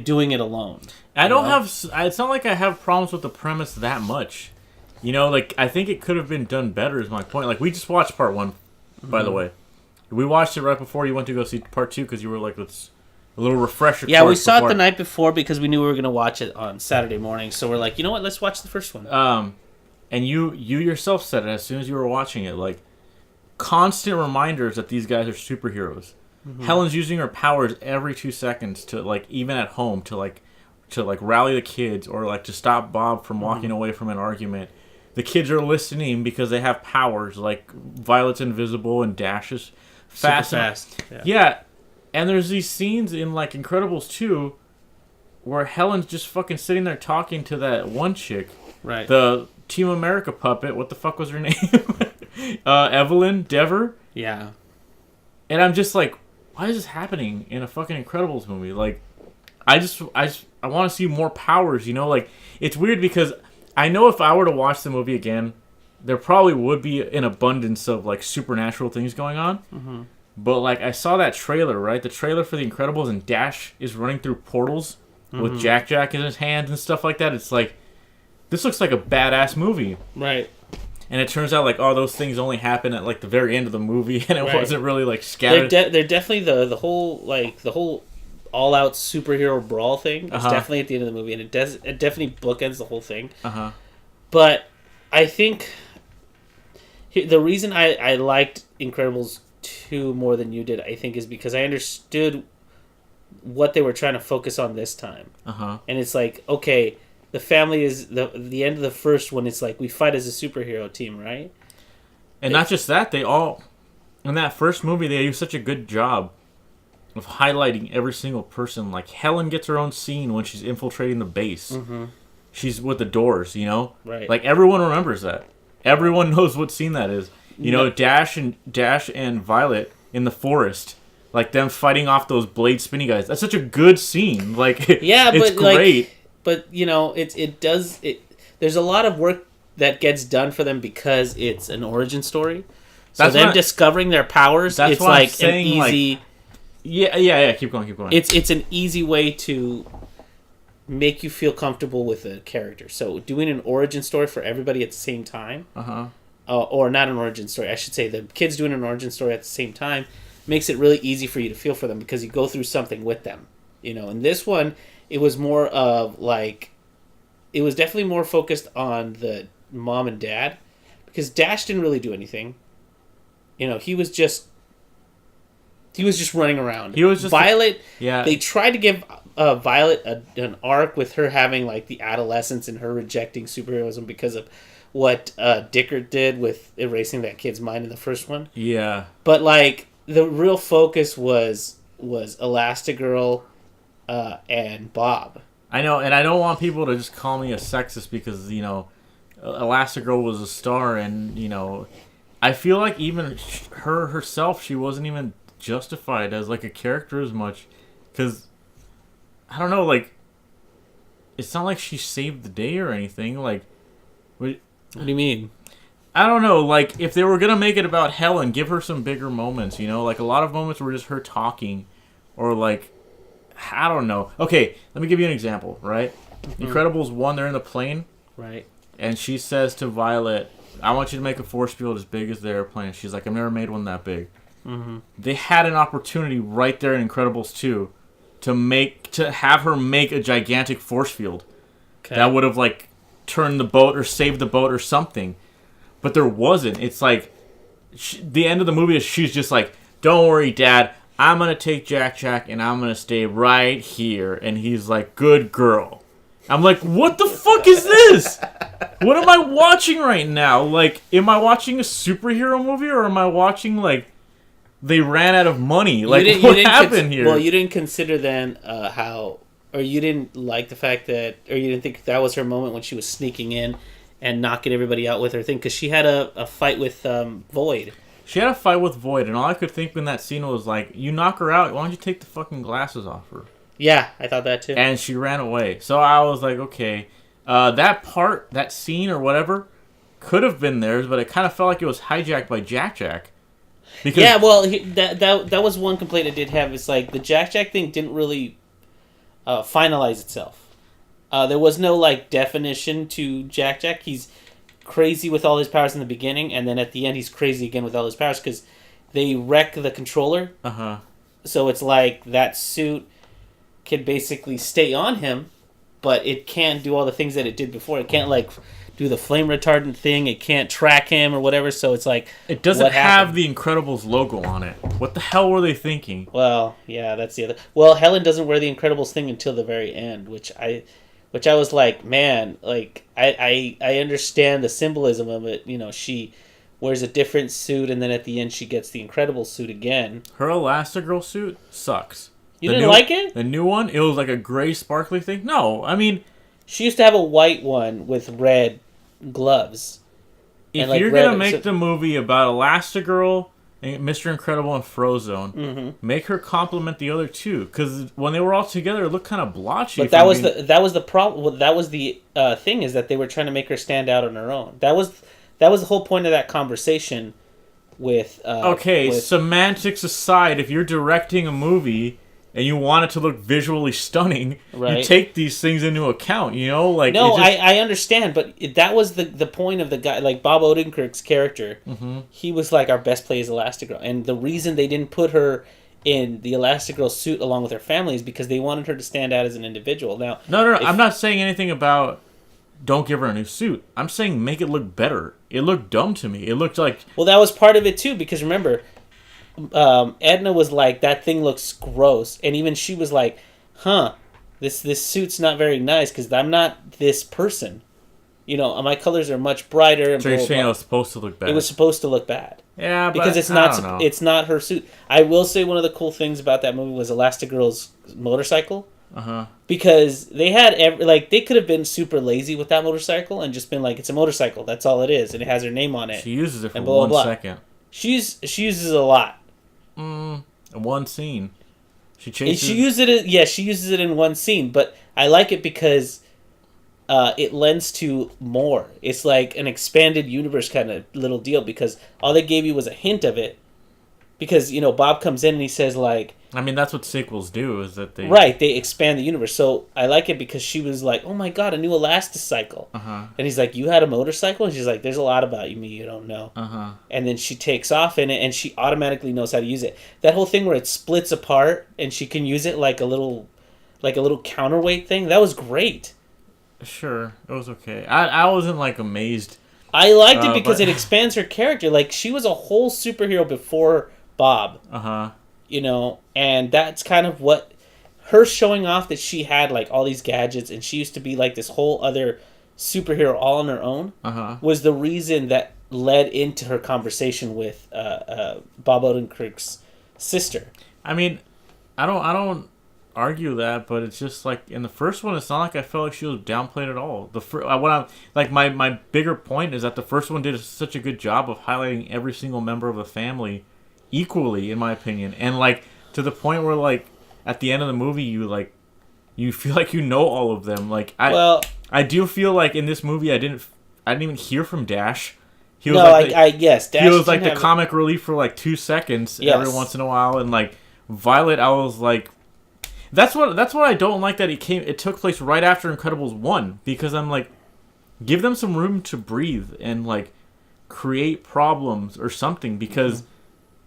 [SPEAKER 2] doing it alone.
[SPEAKER 1] It's not like I have problems with the premise that much. You know, like, I think it could have been done better is my point. Like, we just watched part one, by the way. We watched it right before you went to go see part two because you were like, let's... A little refresher.
[SPEAKER 2] Yeah, we saw it the night before because we knew we were going to watch it on Saturday morning. So we're like, you know what? Let's watch the first one.
[SPEAKER 1] And you yourself said it as soon as you were watching it. Like, constant reminders that these guys are superheroes. Helen's using her powers every 2 seconds to, like, even at home, to rally the kids or, like, to stop Bob from walking away from an argument. The kids are listening because they have powers. Like, Violet's invisible and Dash is fast.
[SPEAKER 2] Super fast.
[SPEAKER 1] Yeah. And there's these scenes in, like, Incredibles 2 where Helen's just fucking sitting there talking to that one chick.
[SPEAKER 2] Right.
[SPEAKER 1] The Team America puppet. What the fuck was her name? Evelyn Dever?
[SPEAKER 2] Yeah.
[SPEAKER 1] And I'm just like, why is this happening in a fucking Incredibles movie? Like, I want to see more powers, you know? Like, it's weird because I know if I were to watch the movie again, there probably would be an abundance of, like, supernatural things going on. But, like, I saw that trailer, right? The trailer for The Incredibles, and Dash is running through portals with Jack in his hands and stuff like that. It's like, this looks like a badass movie.
[SPEAKER 2] Right.
[SPEAKER 1] And it turns out, like, all those things only happen at, like, the very end of the movie, and it wasn't really, like, scattered.
[SPEAKER 2] They're definitely the whole all-out superhero brawl thing. It's definitely at the end of the movie, and it definitely bookends the whole thing. But I think the reason I liked Incredibles 2 more than you did, I think, is because I understood what they were trying to focus on this time.
[SPEAKER 1] Uh-huh.
[SPEAKER 2] And it's like, okay, the family is the end of the first one. It's like we fight as a superhero team, right?
[SPEAKER 1] And not just that, they all in that first movie they do such a good job of highlighting every single person. Like Helen gets her own scene when she's infiltrating the base.
[SPEAKER 2] Mm-hmm.
[SPEAKER 1] She's with the doors, you know?
[SPEAKER 2] Right.
[SPEAKER 1] Like everyone remembers that. Everyone knows what scene that is. You know, Dash and Violet in the forest, like them fighting off those blade spinny guys. That's such a good scene. Like,
[SPEAKER 2] yeah,
[SPEAKER 1] it's
[SPEAKER 2] but
[SPEAKER 1] great.
[SPEAKER 2] Like, but you know, it does. There's a lot of work that gets done for them because it's an origin story. So
[SPEAKER 1] That's
[SPEAKER 2] them discovering their powers,
[SPEAKER 1] that's
[SPEAKER 2] it's
[SPEAKER 1] what I'm
[SPEAKER 2] like
[SPEAKER 1] saying,
[SPEAKER 2] an easy.
[SPEAKER 1] like, yeah. Keep going.
[SPEAKER 2] It's an easy way to make you feel comfortable with a character. So doing an origin story for everybody at the same time. Or not an origin story, I should say. The kids doing an origin story at the same time makes it really easy for you to feel for them because you go through something with them. You know, in this one, it was more of like, it was definitely more focused on the mom and dad because Dash didn't really do anything. You know, he was just running around.
[SPEAKER 1] He was just
[SPEAKER 2] Violet.
[SPEAKER 1] Yeah.
[SPEAKER 2] They tried to give Violet an arc with her having like the adolescence and her rejecting superheroism because of what Dickert did with erasing that kid's mind in the first one.
[SPEAKER 1] Yeah.
[SPEAKER 2] But like the real focus was Elastigirl and Bob.
[SPEAKER 1] I know, and I don't want people to just call me a sexist because, you know, Elastigirl was a star, and, you know, I feel like even her herself, she wasn't even justified as like a character as much because, I don't know, like, it's not like she saved the day or anything. Like,
[SPEAKER 2] what do you mean?
[SPEAKER 1] I don't know. Like, if they were gonna make it about Helen, give her some bigger moments. You know, like a lot of moments were just her talking, or like, I don't know. Okay, let me give you an example. Right, Incredibles 1, they're in the plane.
[SPEAKER 2] Right.
[SPEAKER 1] And she says to Violet, "I want you to make a force field as big as the airplane." She's like, "I've never made one that big." Mm-hmm. They had an opportunity right there in Incredibles 2 to have her make a gigantic force field that would have like turned the boat or saved the boat or something. But there wasn't. It's like the end of the movie is she's just like, "Don't worry, Dad. I'm gonna take Jack and I'm gonna stay right here." And he's like, "Good girl." I'm like, "What the fuck is this? What am I watching right now? Like, am I watching a superhero movie or am I watching like they ran out of money? Like, what happened here?"
[SPEAKER 2] Well, you didn't consider then or you didn't like the fact that, or you didn't think that was her moment when she was sneaking in and knocking everybody out with her thing, because she had a fight with Void.
[SPEAKER 1] She had a fight with Void, and all I could think in that scene was like, you knock her out, why don't you take the fucking glasses off her?
[SPEAKER 2] Yeah, I thought that too.
[SPEAKER 1] And she ran away. So I was like, okay, that scene or whatever, could have been theirs, but it kind of felt like it was hijacked by Jack. Because
[SPEAKER 2] yeah, well, that was one complaint I did have. It's like the Jack thing didn't really finalize itself. There was no like definition to Jack. He's crazy with all his powers in the beginning, and then at the end he's crazy again with all his powers because they wreck the controller. So it's like that suit can basically stay on him, but it can't do all the things that it did before. It can't like do the flame retardant thing. It can't track him or whatever. So it's like,
[SPEAKER 1] it doesn't have the Incredibles logo on it. What the hell were they thinking?
[SPEAKER 2] Well, yeah, that's the other. Well, Helen doesn't wear the Incredibles thing until the very end, which I was like, man, like I understand the symbolism of it. You know, she wears a different suit, and then at the end she gets the Incredible suit again.
[SPEAKER 1] Her Elastigirl suit sucks.
[SPEAKER 2] You didn't like it?
[SPEAKER 1] The new one, it was like a gray sparkly thing. No, I mean,
[SPEAKER 2] she used to have a white one with red gloves.
[SPEAKER 1] If you're gonna make the movie about Elastigirl, Mr. Incredible, and Frozone, make her complement the other two, because when they were all together, it looked kind of blotchy.
[SPEAKER 2] But that was the problem. Well, that was the thing, is that they were trying to make her stand out on her own. That was the whole point of that conversation with.
[SPEAKER 1] Semantics aside, if you're directing a movie and you want it to look visually stunning, you take these things into account. You know, like
[SPEAKER 2] no, I understand, but that was the point of the guy, like Bob Odenkirk's character. He was like, our best play is Elastigirl, and the reason they didn't put her in the Elastigirl suit along with her family is because they wanted her to stand out as an individual. Now,
[SPEAKER 1] no, I'm not saying anything about don't give her a new suit. I'm saying make it look better. It looked dumb to me. It looked like,
[SPEAKER 2] well, that was part of it too, because remember, Edna was like, that thing looks gross, and even she was like, huh, this suit's not very nice because I'm not this person. You know, my colors are much brighter. And
[SPEAKER 1] so you're saying it was supposed to look bad?
[SPEAKER 2] It was supposed to look bad.
[SPEAKER 1] Yeah,
[SPEAKER 2] because it's not. It's not her suit. I will say one of the cool things about that movie was Elastigirl's motorcycle. Because they had they could have been super lazy with that motorcycle and just been like, it's a motorcycle. That's all it is, and it has her name on it.
[SPEAKER 1] She uses it for
[SPEAKER 2] blah,
[SPEAKER 1] 1
[SPEAKER 2] blah.
[SPEAKER 1] second.
[SPEAKER 2] She uses it a lot.
[SPEAKER 1] One scene. She chases.
[SPEAKER 2] She uses it. Yeah, she uses it in one scene, but I like it because it lends to more. It's like an expanded universe kind of little deal because all they gave you was a hint of it. Because, you know, Bob comes in and he says, like...
[SPEAKER 1] I mean, that's what sequels do, is that they...
[SPEAKER 2] Right, they expand the universe. So I like it because she was like, oh my god, a new Elasticycle. And he's like, you had a motorcycle? And she's like, there's a lot about me you don't know. And then she takes off in it and she automatically knows how to use it. That whole thing where it splits apart and she can use it like a little counterweight thing, that was great.
[SPEAKER 1] Sure, it was okay. I wasn't, like, amazed.
[SPEAKER 2] I liked it because it expands her character. Like, she was a whole superhero before Bob. You know, and that's kind of what... Her showing off that she had, like, all these gadgets and she used to be, like, this whole other superhero all on her own was the reason that led into her conversation with Bob Odenkirk's sister.
[SPEAKER 1] I mean, I don't argue that, but it's just like in the first one, it's not like I felt like she was downplayed at all. My bigger point is that the first one did such a good job of highlighting every single member of the family equally, in my opinion, and like to the point where like at the end of the movie, you feel like you know all of them. Like I do feel like in this movie, I didn't even hear from Dash. He was
[SPEAKER 2] Dash.
[SPEAKER 1] He was like the comic relief for like 2 seconds every once in a while, and like Violet, I was like. That's what I don't like that it took place right after Incredibles 1, because I'm like, give them some room to breathe and like create problems or something, because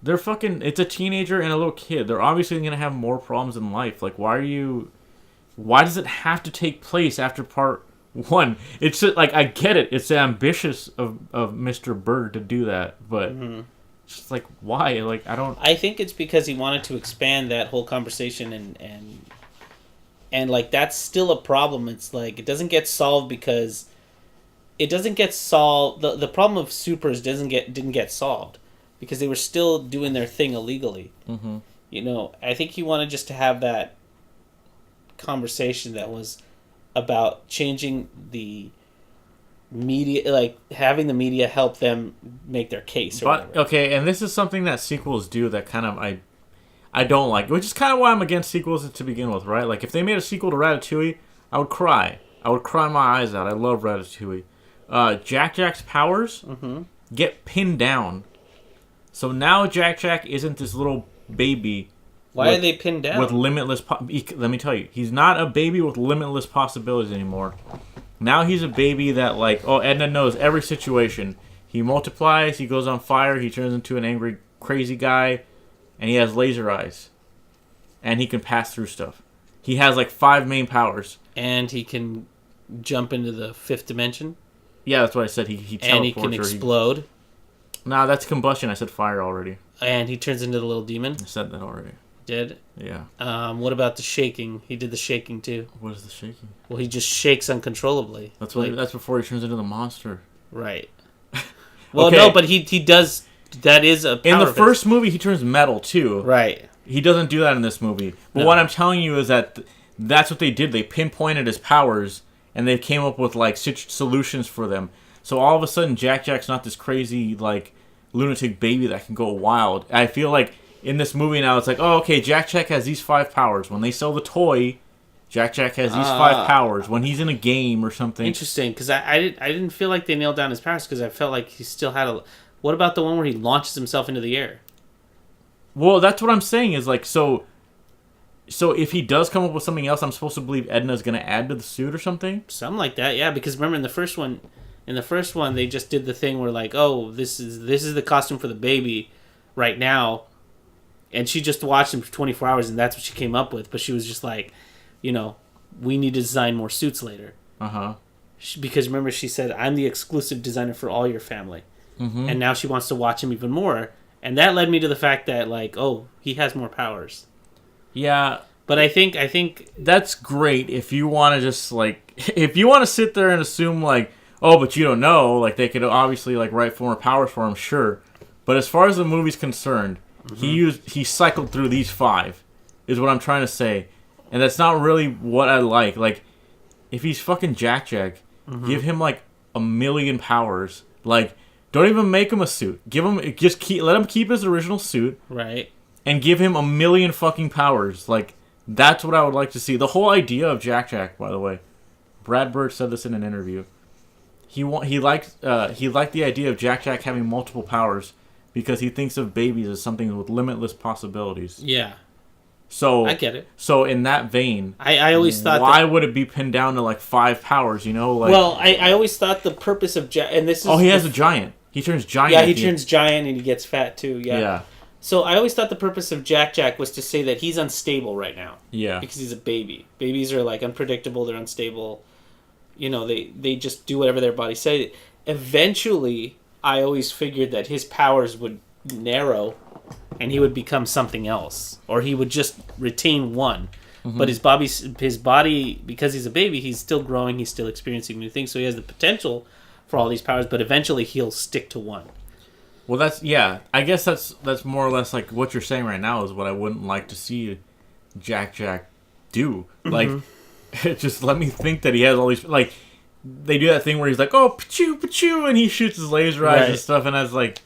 [SPEAKER 1] they're it's a teenager and a little kid. They're obviously going to have more problems in life. Like, why does it have to take place after part 1? It's just, like, I get it. It's ambitious of Mr. Bird to do that, but just like, why? Like, I
[SPEAKER 2] think it's because he wanted to expand that whole conversation and like that's still a problem. It's like it doesn't get solved because it doesn't get solved. The problem of supers didn't get solved because they were still doing their thing illegally. You know, I think he wanted just to have that conversation that was about changing the media, like having the media help them make their case.
[SPEAKER 1] Okay, and this is something that sequels do that kind of I don't like, which is kind of why I'm against sequels to begin with, right? Like if they made a sequel to Ratatouille, I would cry. I would cry my eyes out. I love Ratatouille. Jack's powers get pinned down, so now Jack isn't this little baby.
[SPEAKER 2] Why are they pinned down?
[SPEAKER 1] With limitless. Let me tell you, he's not a baby with limitless possibilities anymore. Now he's a baby that, like, Edna knows every situation. He multiplies, he goes on fire, he turns into an angry, crazy guy, and he has laser eyes. And he can pass through stuff. He has, like, 5 main powers.
[SPEAKER 2] And he can jump into the 5th dimension?
[SPEAKER 1] Yeah, that's what I said. He teleports.
[SPEAKER 2] And he can explode?
[SPEAKER 1] Nah, that's combustion. I said fire already.
[SPEAKER 2] And he turns into the little demon?
[SPEAKER 1] I said that already.
[SPEAKER 2] Did?
[SPEAKER 1] Yeah.
[SPEAKER 2] What about the shaking? He did the shaking too.
[SPEAKER 1] What is the shaking?
[SPEAKER 2] Well, he just shakes uncontrollably.
[SPEAKER 1] That's what. That's before he turns into the monster.
[SPEAKER 2] Right. Well, no, but he does. That is a power
[SPEAKER 1] in the first movie, he turns metal too.
[SPEAKER 2] Right.
[SPEAKER 1] He doesn't do that in this movie. But what I'm telling you is that that's what they did. They pinpointed his powers, and they came up with like solutions for them. So all of a sudden, Jack's not this crazy like lunatic baby that can go wild. I feel like. In this movie now, it's like, oh, okay, Jack has these 5 powers. When they sell the toy, Jack has these 5 powers. When he's in a game or something.
[SPEAKER 2] Interesting, because I didn't feel like they nailed down his powers, because I felt like he still had a... What about the one where he launches himself into the air?
[SPEAKER 1] Well, that's what I'm saying, is like, so if he does come up with something else, I'm supposed to believe Edna's going to add to the suit or something?
[SPEAKER 2] Something like that, yeah, because remember in the first one, they just did the thing where like, oh, this is the costume for the baby right now. And she just watched him for 24 hours, and that's what she came up with. But she was just like, you know, we need to design more suits later. Because remember, she said, I'm the exclusive designer for all your family. And now she wants to watch him even more. And that led me to the fact that, like, oh, he has more powers.
[SPEAKER 1] Yeah.
[SPEAKER 2] But I think
[SPEAKER 1] that's great if you want to just, like, if you want to sit there and assume, like, oh, but you don't know, like, they could obviously, like, write more powers for him, sure. But as far as the movie's concerned, he cycled through these 5, is what I'm trying to say. And that's not really what I like. Like, if he's fucking Jack, give him, like, 1,000,000 powers. Like, don't even make him a suit. Let him keep his original suit.
[SPEAKER 2] Right.
[SPEAKER 1] And give him 1,000,000 fucking powers. Like, that's what I would like to see. The whole idea of Jack, by the way, Brad Bird said this in an interview. He liked the idea of Jack having multiple powers because he thinks of babies as something with limitless possibilities.
[SPEAKER 2] Yeah.
[SPEAKER 1] So
[SPEAKER 2] I get it.
[SPEAKER 1] So in that vein,
[SPEAKER 2] I always thought
[SPEAKER 1] why would it be pinned down to like 5 powers? You know, like
[SPEAKER 2] well, I always thought the purpose of Jack, and this is
[SPEAKER 1] he has a giant. He turns giant.
[SPEAKER 2] Yeah, he turns giant and he gets fat too. Yeah.
[SPEAKER 1] Yeah.
[SPEAKER 2] So I always thought the purpose of Jack was to say that he's unstable right now.
[SPEAKER 1] Yeah.
[SPEAKER 2] Because he's a baby. Babies are like unpredictable. They're unstable. You know, they just do whatever their body says. Eventually, I always figured that his powers would narrow and he would become something else. Or he would just retain one. Mm-hmm. But his body, because he's a baby, he's still growing. He's still experiencing new things. So he has the potential for all these powers. But eventually, he'll stick to one.
[SPEAKER 1] Well, I guess that's more or less like what you're saying right now is what I wouldn't like to see Jack do. Like, just let me think that he has all these, like, they do that thing where he's like, oh, pachoo, and he shoots his laser eyes and stuff, and I was like,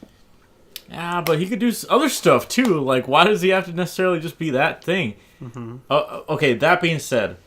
[SPEAKER 1] but he could do other stuff too. Like, why does he have to necessarily just be that thing? Mm-hmm. Okay, that being said,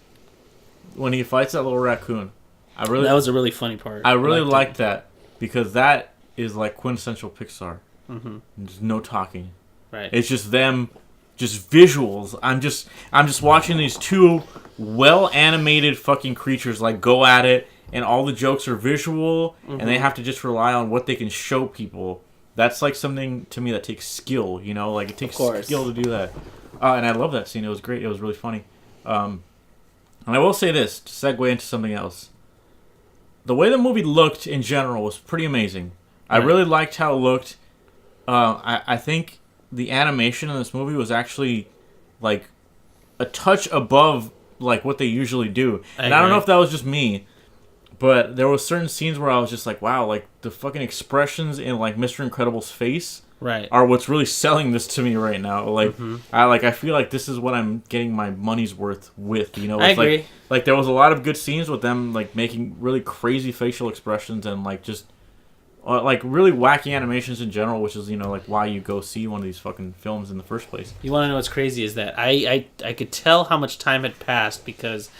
[SPEAKER 1] when he fights that little raccoon, that
[SPEAKER 2] was a really funny part.
[SPEAKER 1] I really liked that because that is like quintessential Pixar. Mm-hmm. There's no talking.
[SPEAKER 2] Right.
[SPEAKER 1] It's just them, just visuals. I'm just watching these 2 well animated fucking creatures like go at it, and all the jokes are visual, and they have to just rely on what they can show people. That's like something to me that takes skill. You know, like it takes skill to do that. And I love that scene. It was great. It was really funny. And I will say this to segue into something else. The way the movie looked in general was pretty amazing. I really liked how it looked. I think the animation in this movie was actually like a touch above like what they usually do. And I don't know if that was just me, but there were certain scenes where I was just like, wow, like the fucking expressions in like Mr. Incredible's face are what's really selling this to me right now. Like I feel like this is what I'm getting my money's worth with, you know.
[SPEAKER 2] I agree.
[SPEAKER 1] Like there was a lot of good scenes with them like making really crazy facial expressions and like just like really wacky animations in general, which is, you know, like why you go see one of these fucking films in the first place.
[SPEAKER 2] You want to know what's crazy is that I could tell how much time had passed because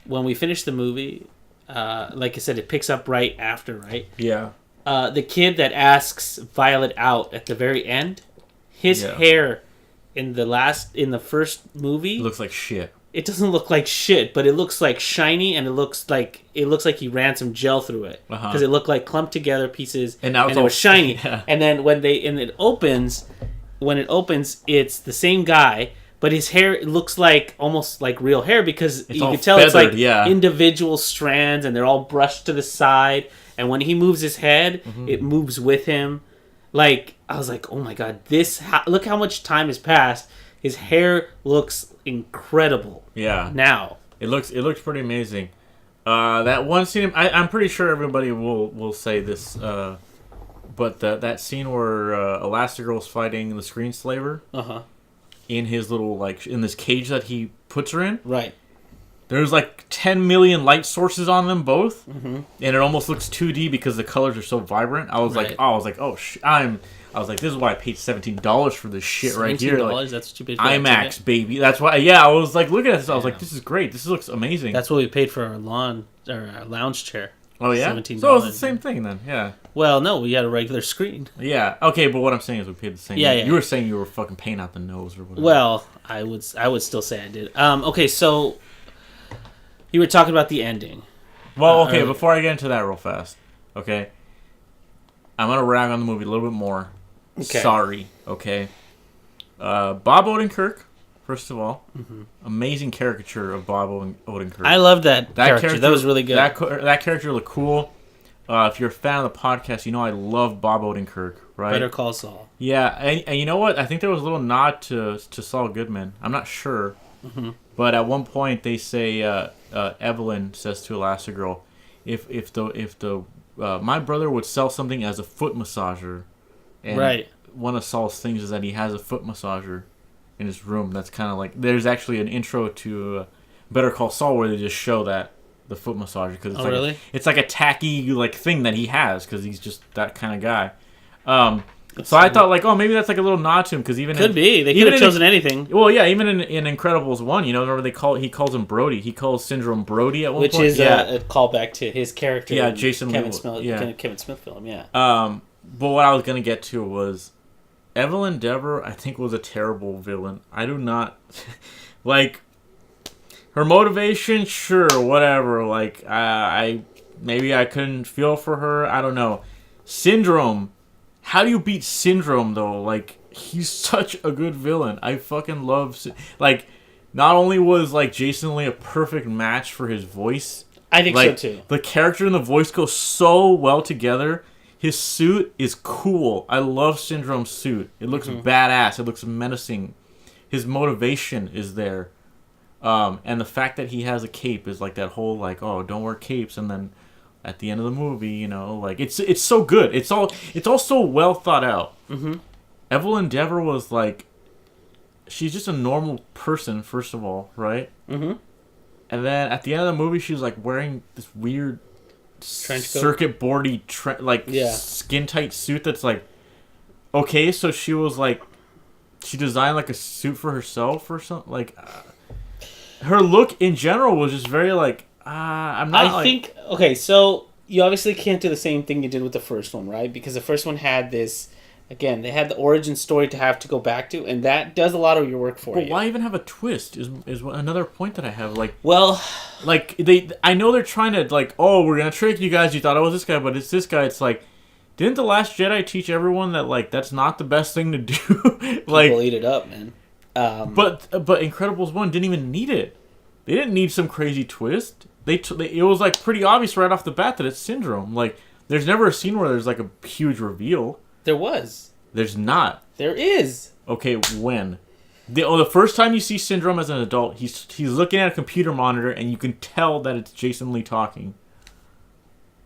[SPEAKER 2] when we finished the movie, like I said, it picks up right after, right?
[SPEAKER 1] Yeah.
[SPEAKER 2] The kid that asks Violet out at the very end, his hair in the first movie
[SPEAKER 1] looks like shit.
[SPEAKER 2] It doesn't look like shit, but it looks like shiny, and it looks like he ran some gel through it because it looked like clumped together pieces, and it was shiny. Yeah. And then when it opens, it's the same guy, but his hair looks like almost like real hair because you can tell feathered, it's like individual strands, and they're all brushed to the side. And when he moves his head, it moves with him. Like I was like, oh my god, look how much time has passed. His hair looks incredible. Yeah. Now
[SPEAKER 1] it looks pretty amazing. That one scene, I'm pretty sure everybody will say this, but that scene where Elastigirl's fighting the Screenslaver, in his little in this cage that he puts her in, right? There's like 10 million light sources on them both, and it almost looks 2D because the colors are so vibrant. I was like, I was like, this is why I paid $17 for this shit right here. Like,
[SPEAKER 2] that's what you paid for
[SPEAKER 1] IMAX, baby. That's why. Yeah, I was like, looking at this. I was like, this is great. This looks amazing.
[SPEAKER 2] That's what we paid for our lounge chair.
[SPEAKER 1] Oh yeah. $17. So it's the same thing then. Yeah.
[SPEAKER 2] Well, no, we had a regular screen.
[SPEAKER 1] Yeah. Okay, but what I'm saying is we paid the same.
[SPEAKER 2] Yeah.
[SPEAKER 1] You were saying you were fucking paying out the nose or whatever.
[SPEAKER 2] Well, I would still say I did. Okay, so you were talking about the ending.
[SPEAKER 1] Well, okay. Before I get into that real fast, okay, I'm gonna rag on the movie a little bit more. Okay. Sorry, okay. Bob Odenkirk, first of all, amazing caricature of Bob Odenkirk.
[SPEAKER 2] I love that character. That was really good.
[SPEAKER 1] That character looked cool. if you're a fan of the podcast, you know I love Bob Odenkirk, right?
[SPEAKER 2] Better Call Saul.
[SPEAKER 1] Yeah, and you know what? I think there was a little nod to Saul Goodman. I'm not sure, but at one point they say Evelyn says to Elastigirl, if the my brother would sell something as a foot massager, and
[SPEAKER 2] right.
[SPEAKER 1] one of Saul's things is that he has a foot massager in his room. That's kind of like there's actually an intro to Better Call Saul where they just show that the foot massager because it's
[SPEAKER 2] really?
[SPEAKER 1] It's like a tacky like thing that he has because he's just that kind of guy. So I thought like, oh, maybe that's like a little nod to him because even
[SPEAKER 2] could be they could have chosen anything.
[SPEAKER 1] Well, yeah, even in Incredibles 1, you know, remember he calls him Brody. He calls Syndrome Brody at one
[SPEAKER 2] point, which is
[SPEAKER 1] yeah.
[SPEAKER 2] a callback to his character.
[SPEAKER 1] Yeah, Jason
[SPEAKER 2] Kevin Smith film. Yeah.
[SPEAKER 1] But what I was gonna get to was Evelyn Dever. I think was a terrible villain. I do not like her motivation. Sure, whatever. Like I maybe I couldn't feel for her. I don't know. Syndrome. How do you beat Syndrome, though? Like, he's such a good villain. I fucking love... Like, not only was, like, Jason Lee a perfect match for his voice...
[SPEAKER 2] I think
[SPEAKER 1] like,
[SPEAKER 2] so, too.
[SPEAKER 1] The character and the voice go so well together. His suit is cool. I love Syndrome's suit. It looks badass. It looks menacing. His motivation is there. And the fact that he has a cape is, like, that whole, like, oh, don't wear capes, and then... At the end of the movie, you know, like it's so good. It's all so well thought out. Evelyn Dever was like, she's just a normal person, first of all, right? And then at the end of the movie, she was like wearing this weird circuit boardy, skin tight suit. That's like, okay, so she was like, she designed like a suit for herself or something. Like, her look in general was just very like. I
[SPEAKER 2] think okay, so you obviously can't do the same thing you did with the first one, right? Because the first one had this, again, they had the origin story to have to go back to, and that does a lot of your work for you.
[SPEAKER 1] But why even have a twist? Is another point that I have. Like,
[SPEAKER 2] well,
[SPEAKER 1] like I know they're trying to like, oh, we're gonna trick you guys. You thought it was this guy, but it's this guy. It's like, didn't the Last Jedi teach everyone that like that's not the best thing to do? Like,
[SPEAKER 2] people eat it up, man.
[SPEAKER 1] But Incredibles 1 didn't even need it. They didn't need some crazy twist. It was like pretty obvious right off the bat that it's Syndrome. Like, there's never a scene where there's like a huge reveal.
[SPEAKER 2] There was.
[SPEAKER 1] There's not.
[SPEAKER 2] There is.
[SPEAKER 1] Okay, when? The first time you see Syndrome as an adult, he's looking at a computer monitor and you can tell that it's Jason Lee talking.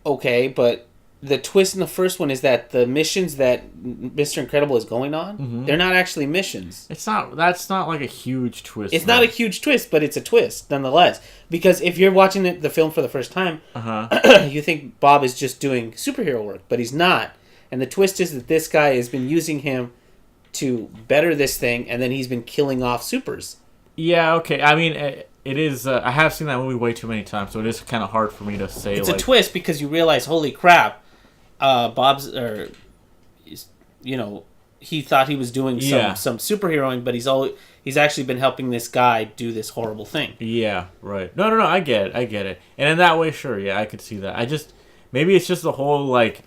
[SPEAKER 2] Okay, but the twist in the first one is that the missions that Mr. Incredible is going on, they're not actually missions.
[SPEAKER 1] That's not like a huge twist.
[SPEAKER 2] It's not a huge twist, but it's a twist nonetheless. Because if you're watching the film for the first time, you think Bob is just doing superhero work, but he's not. And the twist is that this guy has been using him to better this thing, and then he's been killing off supers.
[SPEAKER 1] Yeah, okay. I mean, it is... I have seen that movie way too many times, so it is kind of hard for me to say.
[SPEAKER 2] It's a twist because you realize, holy crap, Bob's, or you know, he thought he was doing some superheroing, but he's actually been helping this guy do this horrible thing.
[SPEAKER 1] Yeah, right. No, I get it. And in that way, sure, yeah, I could see that. Maybe it's just the whole like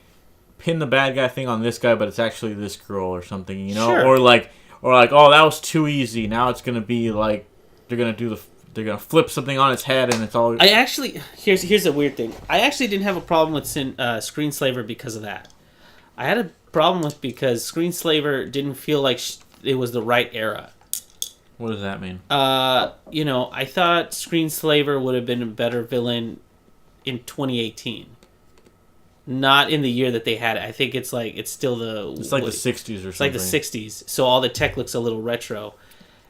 [SPEAKER 1] pin the bad guy thing on this guy, but it's actually this girl or something, you know,
[SPEAKER 2] sure.
[SPEAKER 1] or like, oh, that was too easy. Now it's gonna be like they're gonna flip something on its head, and it's all.
[SPEAKER 2] Here's a weird thing. I actually didn't have a problem with Screenslaver because of that. I had a problem with because Screenslaver didn't feel like it was the right era.
[SPEAKER 1] What does that mean?
[SPEAKER 2] You know, I thought Screenslaver would have been a better villain in 2018. Not in the year that they had it. I think it's like still the 60s or something. It's like the 60s, so all the tech looks a little retro.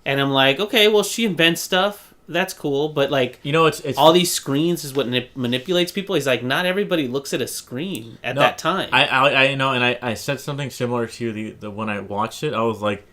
[SPEAKER 2] And I'm like, okay, well, she invents stuff. That's cool, but like,
[SPEAKER 1] you know, it's
[SPEAKER 2] all these screens is what manipulates people. He's like, not everybody looks at a screen at that time.
[SPEAKER 1] I know, and I said something similar to the when I watched it. I was like,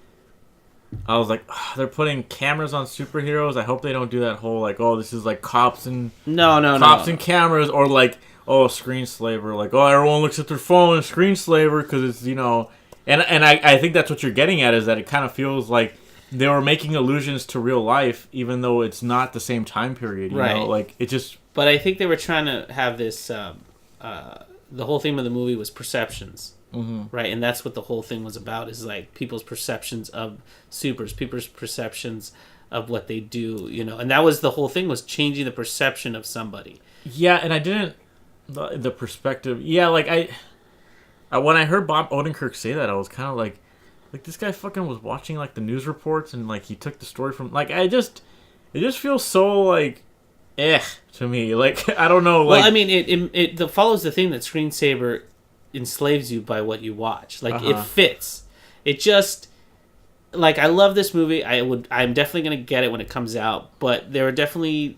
[SPEAKER 1] they're putting cameras on superheroes. I hope they don't do that whole like, oh, this is like cops and cops and cameras, or like, oh, Screenslaver, like, oh, everyone looks at their phone and Screenslaver because it's, you know, and I think that's what you're getting at, is that it kind of feels like they were making allusions to real life, even though it's not the same time period, you know? Like, it just...
[SPEAKER 2] But I think they were trying to have this... the whole theme of the movie was perceptions, right? And that's what the whole thing was about, is, like, people's perceptions of supers, people's perceptions of what they do, you know? And that was the whole thing, was changing the perception of somebody.
[SPEAKER 1] Yeah, and I didn't the perspective. Yeah, like when I heard Bob Odenkirk say that, I was kind of like this guy fucking was watching like the news reports and like he took the story from like it just feels so like to me. Like I don't know. Like,
[SPEAKER 2] well, I mean, it follows the thing that Screensaver enslaves you by what you watch. Like it fits. It just like I love this movie. I'm definitely gonna get it when it comes out. But I definitely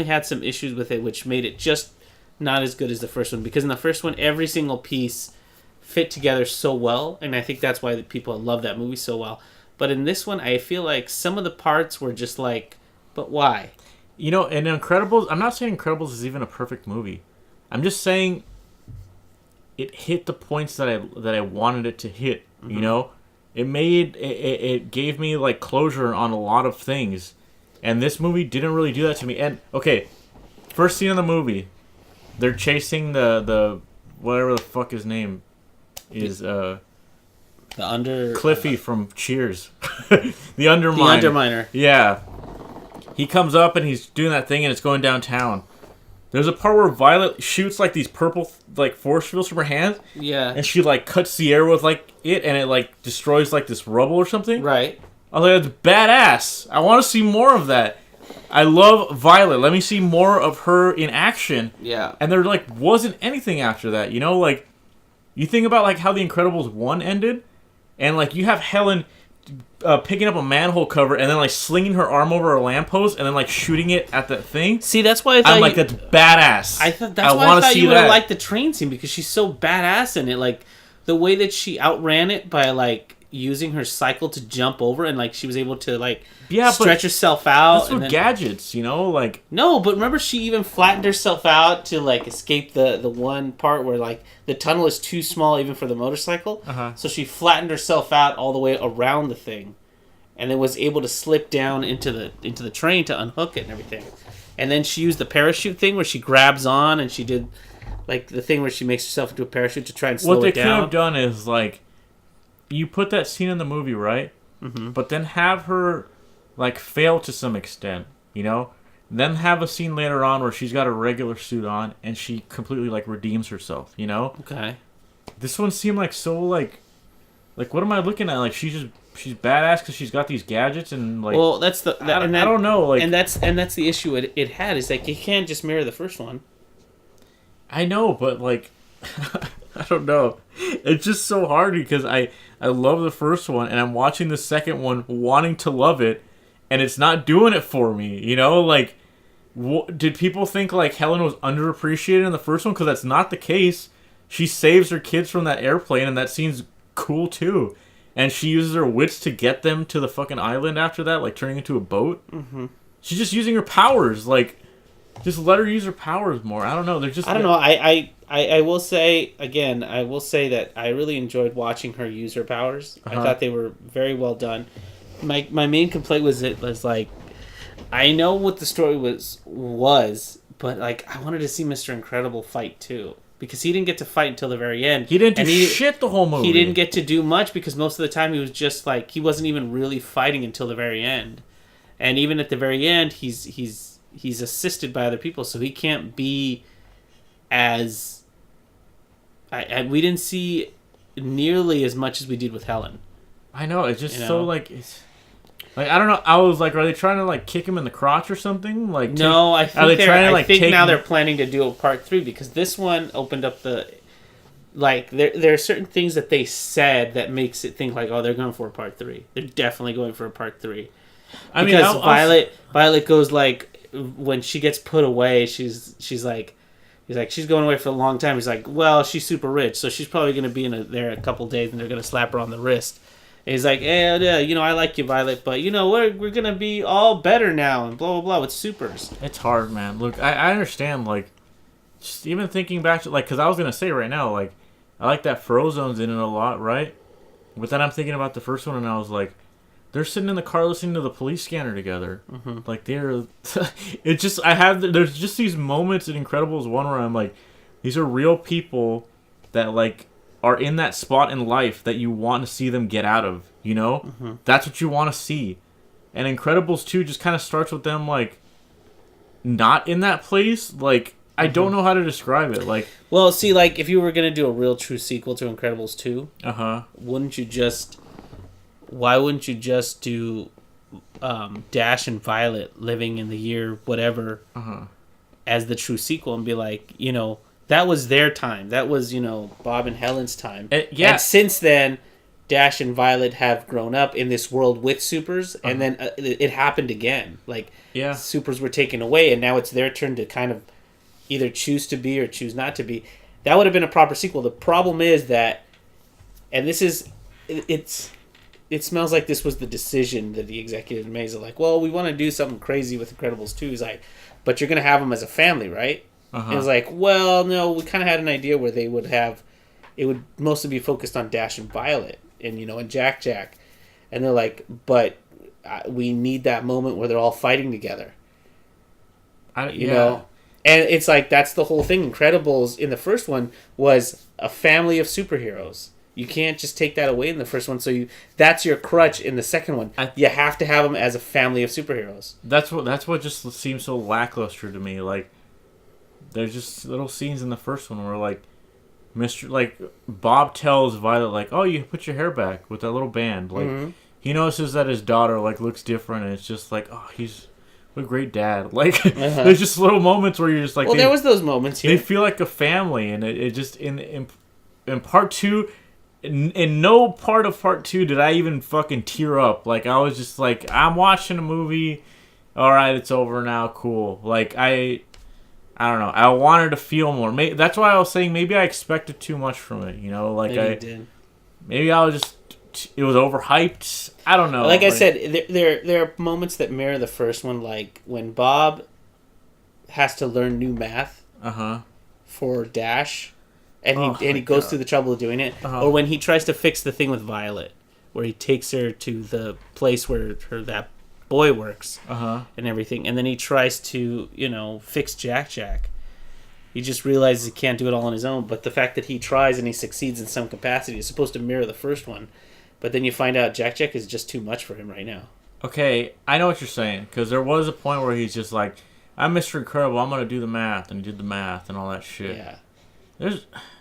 [SPEAKER 2] had some issues with it, which made it just not as good as the first one. Because in the first one, every single piece fit together so well, and I think that's why the people love that movie so well. But in this one, I feel like some of the parts were just like, but why?
[SPEAKER 1] You know, in Incredibles, I'm not saying Incredibles is even a perfect movie. I'm just saying it hit the points that I wanted it to hit. You know, it gave me like closure on a lot of things, and this movie didn't really do that to me. And okay, first scene of the movie, they're chasing the whatever the fuck his name is, Cliffy from Cheers. The Underminer. Yeah. He comes up and he's doing that thing and it's going downtown. There's a part where Violet shoots like these purple like force fields from her hands.
[SPEAKER 2] Yeah.
[SPEAKER 1] And she like cuts the air with like it and it like destroys like this rubble or something.
[SPEAKER 2] Right.
[SPEAKER 1] I was like, that's badass. I want to see more of that. I love Violet. Let me see more of her in action.
[SPEAKER 2] Yeah.
[SPEAKER 1] And there like wasn't anything after that. You know, like you think about like how The Incredibles 1 ended, and like you have Helen picking up a manhole cover and then like slinging her arm over a lamppost and then like shooting it at that thing.
[SPEAKER 2] See, that's why I thought
[SPEAKER 1] I'm like, that's badass.
[SPEAKER 2] I thought you would have liked the train scene because she's so badass in it. Like the way that she outran it by like using her cycle to jump over and like she was able to like stretch herself out.
[SPEAKER 1] That's with gadgets, you know, like
[SPEAKER 2] no, but remember she even flattened herself out to like escape the one part where like the tunnel is too small even for the motorcycle. So she flattened herself out all the way around the thing, and then was able to slip down into the train to unhook it and everything. And then she used the parachute thing where she grabs on, and she did like the thing where she makes herself into a parachute to try and slow it down.
[SPEAKER 1] What they could have done is like you put that scene in the movie, right? But then have her like fail to some extent, you know? Then have a scene later on where she's got a regular suit on and she completely like redeems herself, you know?
[SPEAKER 2] Okay.
[SPEAKER 1] This one seemed like so like what am I looking at? Like she's badass because she's got these gadgets and like.
[SPEAKER 2] Well, that's I
[SPEAKER 1] don't know, like,
[SPEAKER 2] and that's the issue it had is like you can't just mirror the first one.
[SPEAKER 1] I know, but like I don't know. It's just so hard because I love the first one and I'm watching the second one wanting to love it, and it's not doing it for me. You know, like did people think like Helen was underappreciated in the first one? Because that's not the case. She saves her kids from that airplane, and that scene's cool too. And she uses her wits to get them to the fucking island after that, like turning into a boat. She's just using her powers. Like, just let her use her powers more. I don't know. They're just.
[SPEAKER 2] I don't know. I will say again. I will say that I really enjoyed watching her use her powers. I thought they were very well done. My main complaint was like, I know what the story was, but like I wanted to see Mr. Incredible fight too. Because he didn't get to fight until the very end.
[SPEAKER 1] He didn't do shit the whole movie.
[SPEAKER 2] He didn't get to do much because most of the time he was just like he wasn't even really fighting until the very end. And even at the very end, he's assisted by other people, so he can't be as. We didn't see nearly as much as we did with Helen.
[SPEAKER 1] I know, it's just so like it's. Like I don't know, I was like, are they trying to like kick him in the crotch or something? Like
[SPEAKER 2] no, I think now they're planning to do a part 3 because this one opened up the like there are certain things that they said that makes it think like, oh, they're going for a part 3. They're definitely going for a part 3. Because Violet goes like when she gets put away, she's like. He's like, she's going away for a long time. He's like, well, she's super rich, so she's probably going to be there a couple days, and they're going to slap her on the wrist. And he's like, yeah, you know, I like you, Violet, but, you know, we're going to be all better now, and blah, blah, blah, with supers.
[SPEAKER 1] It's hard, man. Look, I understand, like, just even thinking back to, like, because I was going to say right now, like, I like that Frozone's in it a lot, right? But then I'm thinking about the first one, and I was like, they're sitting in the car listening to the police scanner together. Like, they're... it's just... There's just these moments in Incredibles 1 where I'm like, these are real people that, like, are in that spot in life that you want to see them get out of, you know? That's what you want to see. And Incredibles 2 just kind of starts with them, like, not in that place. Like, I don't know how to describe it. Like,
[SPEAKER 2] well, see, like if you were gonna do a real true sequel to Incredibles 2, wouldn't you just? Why wouldn't you just do Dash and Violet living in the year whatever as the true sequel and be like, that was their time. That was Bob and Helen's time. And since then, Dash and Violet have grown up in this world with supers, and then it happened again. Like, supers were taken away, and now it's their turn to kind of either choose to be or choose not to be. That would have been a proper sequel. The problem is that, and this is, it smells like this was the decision that the executive made. They're like, well, we want to do something crazy with Incredibles 2. He's like, but you're going to have them as a family, right? And it's like, well, no, we kind of had an idea where they would have, it would mostly be focused on Dash and Violet and, and Jack. And they're like, but we need that moment where they're all fighting together. You know? And it's like, that's the whole thing. Incredibles in the first one was a family of superheroes. You can't just take that away in the first one. So that's your crutch in the second one. You have to have them as a family of superheroes.
[SPEAKER 1] That's what just seems so lackluster to me. Like, there's just little scenes in the first one where like Bob tells Violet like, oh, you put your hair back with that little band. Like he notices that his daughter like looks different, and it's just like, oh, what a great dad. Like there's just little moments where you're just like,
[SPEAKER 2] well, there was those moments here.
[SPEAKER 1] They feel like a family, and it just in part two. In no part of part 2 did I even fucking tear up. Like, I was just like, I'm watching a movie. All right, it's over now. Cool. Like, I don't know. I wanted to feel more. That's why I was saying maybe I expected too much from it. Like
[SPEAKER 2] maybe you did.
[SPEAKER 1] Maybe I was just. It was overhyped. I don't know.
[SPEAKER 2] Like I said, there are moments that mirror the first one. Like when Bob has to learn new math. For Dash. And he goes through the trouble of doing it. Or when he tries to fix the thing with Violet, where he takes her to the place where that boy works and everything. And then he tries to, fix Jack. He just realizes he can't do it all on his own. But the fact that he tries and he succeeds in some capacity is supposed to mirror the first one. But then you find out Jack is just too much for him right now.
[SPEAKER 1] Okay, I know what you're saying. Because there was a point where he's just like, I'm Mr. Incredible, I'm going to do the math. And he did the math and all that shit.
[SPEAKER 2] Yeah.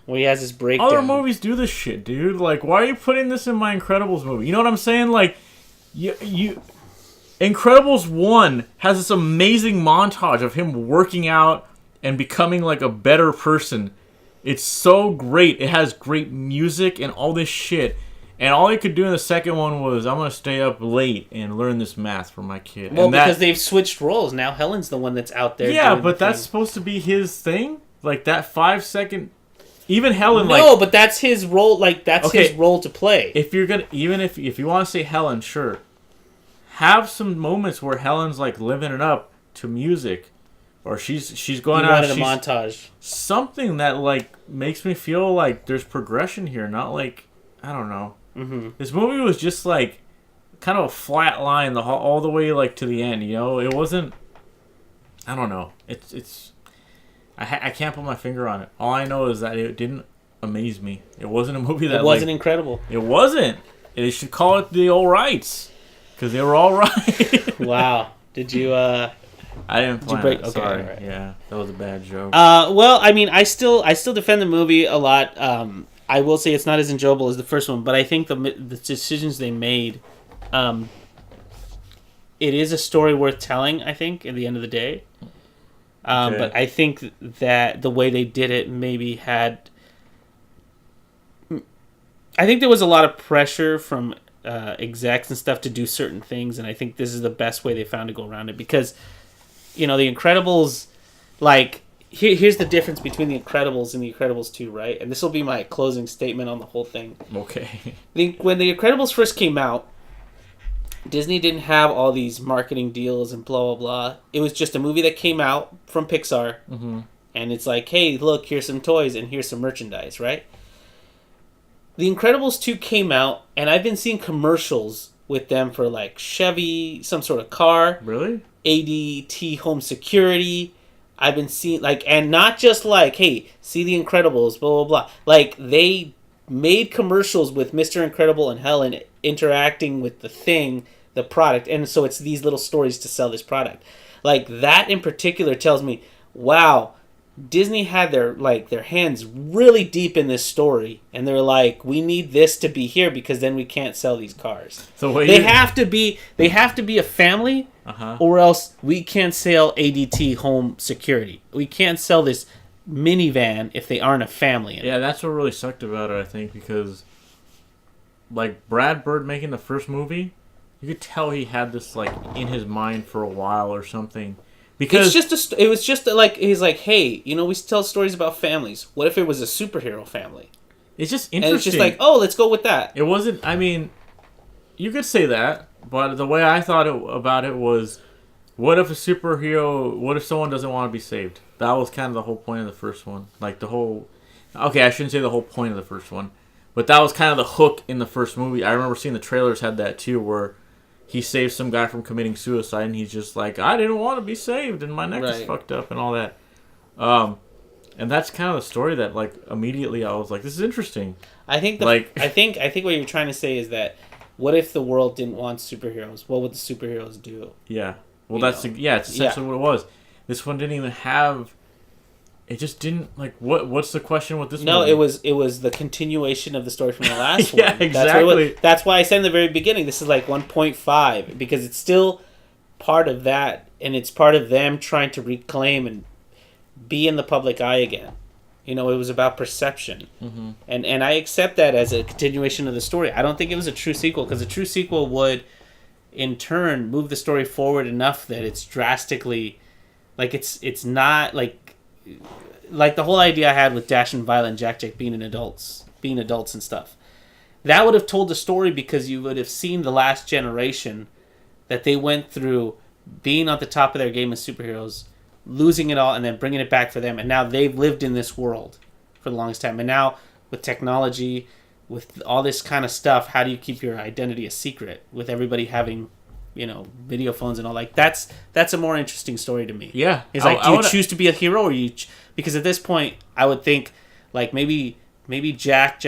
[SPEAKER 1] Well,
[SPEAKER 2] he has his breakdown.
[SPEAKER 1] Other movies do this shit, dude. Like, why are you putting this in my Incredibles movie? You know what I'm saying? Like, you Incredibles 1 has this amazing montage of him working out and becoming, like, a better person. It's so great. It has great music and all this shit. And all he could do in the second one was, I'm going to stay up late and learn this math for my kid.
[SPEAKER 2] Well, because they've switched roles. Now Helen's the one that's out there.
[SPEAKER 1] Yeah, but that's supposed to be his thing? Like, that 5-second... Even Helen,
[SPEAKER 2] no, but that's his role. Like, that's his role to play.
[SPEAKER 1] If you're gonna... Even if you want to say Helen, sure. Have some moments where Helen's, like, living it up to music. Or she's going out...
[SPEAKER 2] You wanted a montage.
[SPEAKER 1] Something that, like, makes me feel like there's progression here. Not like... I don't know. This movie was just, like... Kind of a flat line all the way, like, to the end, It wasn't... I don't know. It's... I can't put my finger on it. All I know is that it didn't amaze me. It wasn't a movie that...
[SPEAKER 2] It wasn't incredible.
[SPEAKER 1] It wasn't. They should call it The All Rights. Because they were all right.
[SPEAKER 2] Wow. Did you...
[SPEAKER 1] I didn't plan it.
[SPEAKER 2] Okay,
[SPEAKER 1] sorry.
[SPEAKER 2] right.
[SPEAKER 1] Yeah, that was a bad joke.
[SPEAKER 2] Well, I mean, I still defend the movie a lot. I will say it's not as enjoyable as the first one, but I think the decisions they made... it is a story worth telling, I think, at the end of the day. Okay. But I think that the way they did it maybe had... I think there was a lot of pressure from execs and stuff to do certain things, and I think this is the best way they found to go around it. Because, The Incredibles... Like, here's the difference between The Incredibles and The Incredibles 2, right? And this will be my closing statement on the whole thing.
[SPEAKER 1] Okay.
[SPEAKER 2] When The Incredibles first came out, Disney didn't have all these marketing deals and blah, blah, blah. It was just a movie that came out from Pixar. And it's like, hey, look, here's some toys and here's some merchandise, right? The Incredibles 2 came out, and I've been seeing commercials with them for, like, Chevy, some sort of car.
[SPEAKER 1] Really?
[SPEAKER 2] ADT Home Security. I've been seeing, like, and not just like, hey, see The Incredibles, blah, blah, blah. Like, they made commercials with Mr. Incredible and Helen interacting with the thing, the product, and so it's these little stories to sell this product. Like, that in particular tells me, wow, Disney had their hands really deep in this story, and they're like, we need this to be here because then we can't sell these cars.
[SPEAKER 1] So
[SPEAKER 2] they have to be a family, or else we can't sell ADT home security. We can't sell this minivan if they aren't a family.
[SPEAKER 1] Yeah, that's what really sucked about it, I think, because like Brad Bird making the first movie, you could tell he had this like in his mind for a while or something. Because
[SPEAKER 2] it was just like he's like, hey, we tell stories about families. What if it was a superhero family?
[SPEAKER 1] It's just interesting.
[SPEAKER 2] And it's just like, oh, let's go with that.
[SPEAKER 1] It wasn't. I mean, you could say that, but the way I thought about it was, what if a superhero? What if someone doesn't want to be saved? That was kind of the whole point of the first one. Like the whole. Okay, I shouldn't say the whole point of the first one, but that was kind of the hook in the first movie. I remember seeing the trailers had that too, where he saves some guy from committing suicide, and he's just like, I didn't want to be saved, and my neck is fucked up, and all that. And that's kind of the story that, like, immediately I was like, this is interesting.
[SPEAKER 2] I think I think what you're trying to say is that, what if the world didn't want superheroes? What would the superheroes do?
[SPEAKER 1] Yeah. Well, it's essentially what it was. This one didn't even have. It just didn't like. What's the question with this?
[SPEAKER 2] No,
[SPEAKER 1] movie?
[SPEAKER 2] it was the continuation of the story from the last
[SPEAKER 1] yeah,
[SPEAKER 2] one.
[SPEAKER 1] exactly.
[SPEAKER 2] That's why I said in the very beginning, this is like 1.5 because it's still part of that, and it's part of them trying to reclaim and be in the public eye again. It was about perception, and I accept that as a continuation of the story. I don't think it was a true sequel because a true sequel would, in turn, move the story forward enough that it's drastically, like it's not like the whole idea I had with Dash and Violet and Jack being adults and stuff. That would have told the story because you would have seen the last generation that they went through being at the top of their game as superheroes, losing it all, and then bringing it back for them. And now they've lived in this world for the longest time. And now with technology, with all this kind of stuff, how do you keep your identity a secret with everybody having, video phones and all? Like that's a more interesting story to me.
[SPEAKER 1] Yeah,
[SPEAKER 2] it's like, do you choose to be a hero or you? Because at this point, I would think like maybe Jack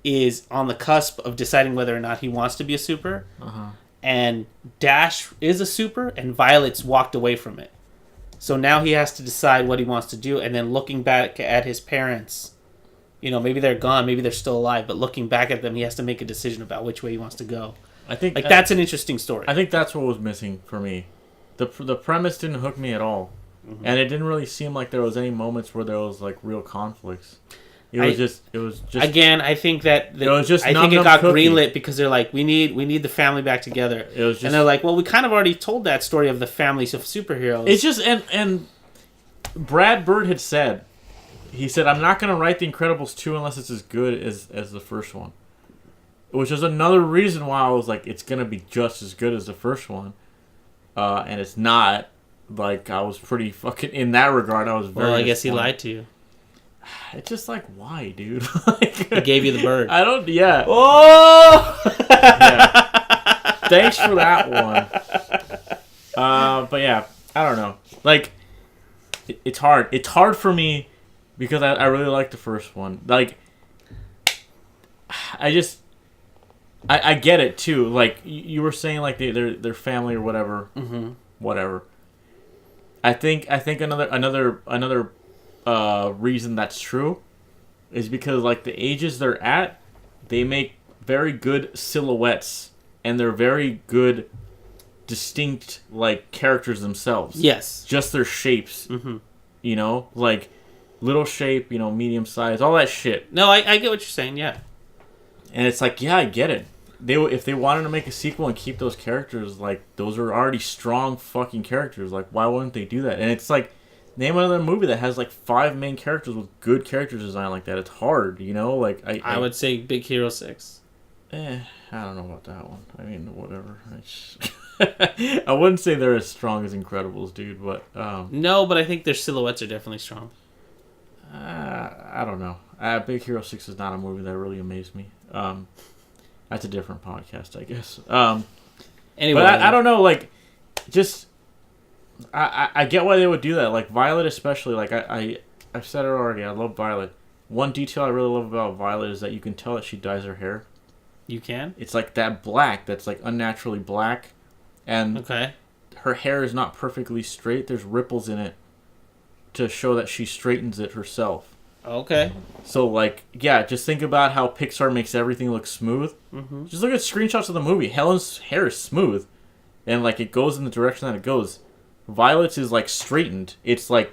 [SPEAKER 2] is on the cusp of deciding whether or not he wants to be a super, and Dash is a super, and Violet's walked away from it. So now he has to decide what he wants to do, and then looking back at his parents, maybe they're gone, maybe they're still alive, but looking back at them, he has to make a decision about which way he wants to go.
[SPEAKER 1] I think
[SPEAKER 2] that's an interesting story.
[SPEAKER 1] I think that's what was missing for me. The premise didn't hook me at all, and it didn't really seem like there was any moments where there was like real conflicts. It was just
[SPEAKER 2] again. I think that it got greenlit because they're like, we need the family back together. It was just, and they're like, well, we kind of already told that story of the families of superheroes.
[SPEAKER 1] It's just and Brad Bird had said, he said, I'm not going to write The Incredibles 2 unless it's as good as the first one, which is another reason why I was like, it's going to be just as good as the first one, and it's not. Like, I was pretty fucking in that regard. I was very.
[SPEAKER 2] Well, I guess he lied to you.
[SPEAKER 1] It's just like, why, dude? Like,
[SPEAKER 2] he gave you the bird.
[SPEAKER 1] I don't. Yeah.
[SPEAKER 2] Oh.
[SPEAKER 1] Yeah. Thanks for that one. But yeah, I don't know. Like, it's hard. It's hard for me because I really like the first one. Like, I get it too. Like you were saying, like their family or whatever, whatever. I think another reason that's true is because like the ages they're at, they make very good silhouettes and they're very good, distinct like characters themselves.
[SPEAKER 2] Yes,
[SPEAKER 1] just their shapes. Like little shape, medium size, all that shit.
[SPEAKER 2] No, I get what you're saying. Yeah,
[SPEAKER 1] and it's like, yeah, I get it. If they wanted to make a sequel and keep those characters, like those are already strong fucking characters. Like, why wouldn't they do that? And it's like, name another movie that has like 5 main characters with good character design like that. It's hard, Like
[SPEAKER 2] I would say Big Hero 6.
[SPEAKER 1] I don't know about that one. I mean, whatever. I wouldn't say they're as strong as Incredibles, dude. But
[SPEAKER 2] no, but I think their silhouettes are definitely strong.
[SPEAKER 1] I don't know. Big Hero 6 is not a movie that really amazed me. That's a different podcast, I guess. Anyway, but I don't know. Like, just I get why they would do that. Like Violet, especially. Like I've said it already. I love Violet. One detail I really love about Violet is that you can tell that she dyes her hair.
[SPEAKER 2] You can?
[SPEAKER 1] It's like that black that's like unnaturally black, and
[SPEAKER 2] okay.
[SPEAKER 1] her hair is not perfectly straight. There's ripples in it to show that she straightens it herself.
[SPEAKER 2] Okay.
[SPEAKER 1] So, like, yeah, just think about how Pixar makes everything look smooth. Mm-hmm. Just look at screenshots of the movie. Helen's hair is smooth, and, like, it goes in the direction that it goes. Violet's is, like, straightened. It's, like,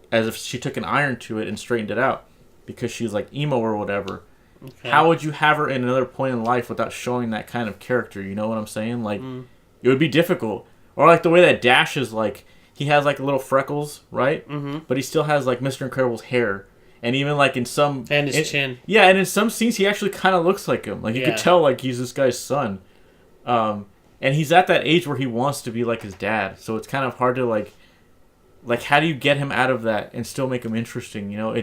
[SPEAKER 1] as if she took an iron to it and straightened it out because she's, like, emo or whatever. Okay. How would you have her in another point in life without showing that kind of character? You know what I'm saying? Like, it would be difficult. Or, like, the way that Dash is, like, he has, like, little freckles, right? Mm-hmm. But he still has, like, Mr. Incredible's hair. And even, like, in some...
[SPEAKER 2] And his chin.
[SPEAKER 1] Yeah, and in some scenes, he actually kind of looks like him. Like, you could tell, like, he's this guy's son. And he's at that age where he wants to be like his dad. So it's kind of hard to, like, how do you get him out of that and still make him interesting, you know?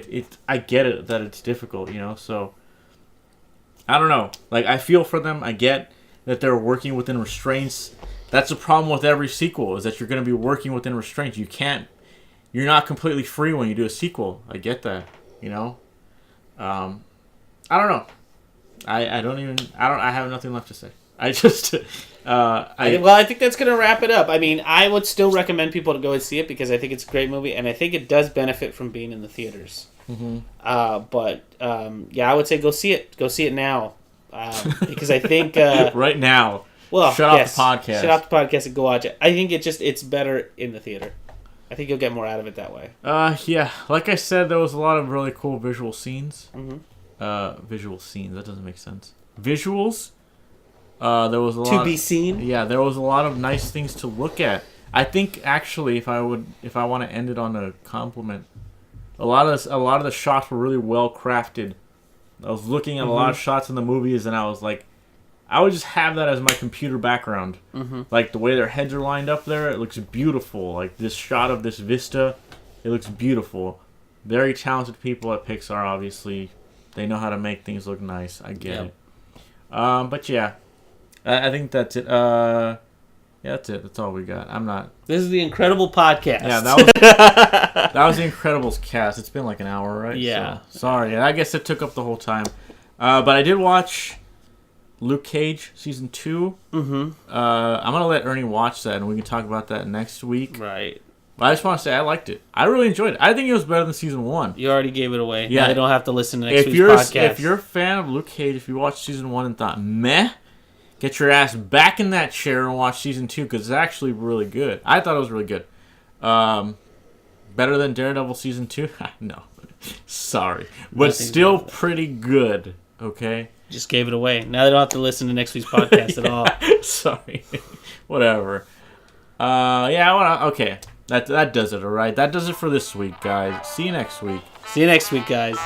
[SPEAKER 1] I get it that it's difficult, you know? So, I don't know. Like, I feel for them. I get that they're working within restraints. That's the problem with every sequel, is that you're going to be working within restraints. You're not completely free when you do a sequel. I get that. You know, I don't know. I have nothing left to say. I just,
[SPEAKER 2] I think that's gonna wrap it up. I mean, I would still recommend people to go and see it because I think it's a great movie, and I think it does benefit from being in the theaters. Mm-hmm. Yeah, I would say go see it. Go see it now, because I think
[SPEAKER 1] right now.
[SPEAKER 2] Well,
[SPEAKER 1] shut off the podcast.
[SPEAKER 2] Shut off the podcast and go watch it. I think it's better in the theater. I think you'll get more out of it that way.
[SPEAKER 1] Yeah. Like I said, there was a lot of really cool visual scenes. Mm-hmm. Visual scenes. That doesn't make sense. Visuals. There was a lot
[SPEAKER 2] to be seen.
[SPEAKER 1] Yeah, there was a lot of nice things to look at. I think actually, if I want to end it on a compliment, a lot of the shots were really well crafted. I was looking at a lot of shots in the movies, and I was like, I would just have that as my computer background. Mm-hmm. Like, the way their heads are lined up there, it looks beautiful. Like, this shot of this vista, it looks beautiful. Very talented people at Pixar, obviously. They know how to make things look nice. I get it. But, yeah. I think that's it. Yeah, that's it. That's all we got.
[SPEAKER 2] This is the Incredible Podcast.
[SPEAKER 1] Yeah, that was the Incredibles cast. It's been like an hour, right?
[SPEAKER 2] Yeah.
[SPEAKER 1] So, sorry. I guess it took up the whole time. But I did watch Luke Cage season 2. Mm-hmm. I'm gonna let Ernie watch that, and we can talk about that next week.
[SPEAKER 2] Right.
[SPEAKER 1] But I just want to say I liked it. I really enjoyed it. I think it was better than season 1.
[SPEAKER 2] You already gave it away. Yeah, they don't have to listen to next week's podcast.
[SPEAKER 1] If you're a fan of Luke Cage, if you watched season 1 and thought meh, get your ass back in that chair and watch season 2 because it's actually really good. I thought it was really good. Better than Daredevil season 2? No, sorry, but still pretty good. Okay.
[SPEAKER 2] Just gave it away. Now they don't have to listen to next week's podcast at all.
[SPEAKER 1] Sorry. Whatever. Okay. That does it, all right? That does it for this week, guys. See you next week.
[SPEAKER 2] See you next week, guys.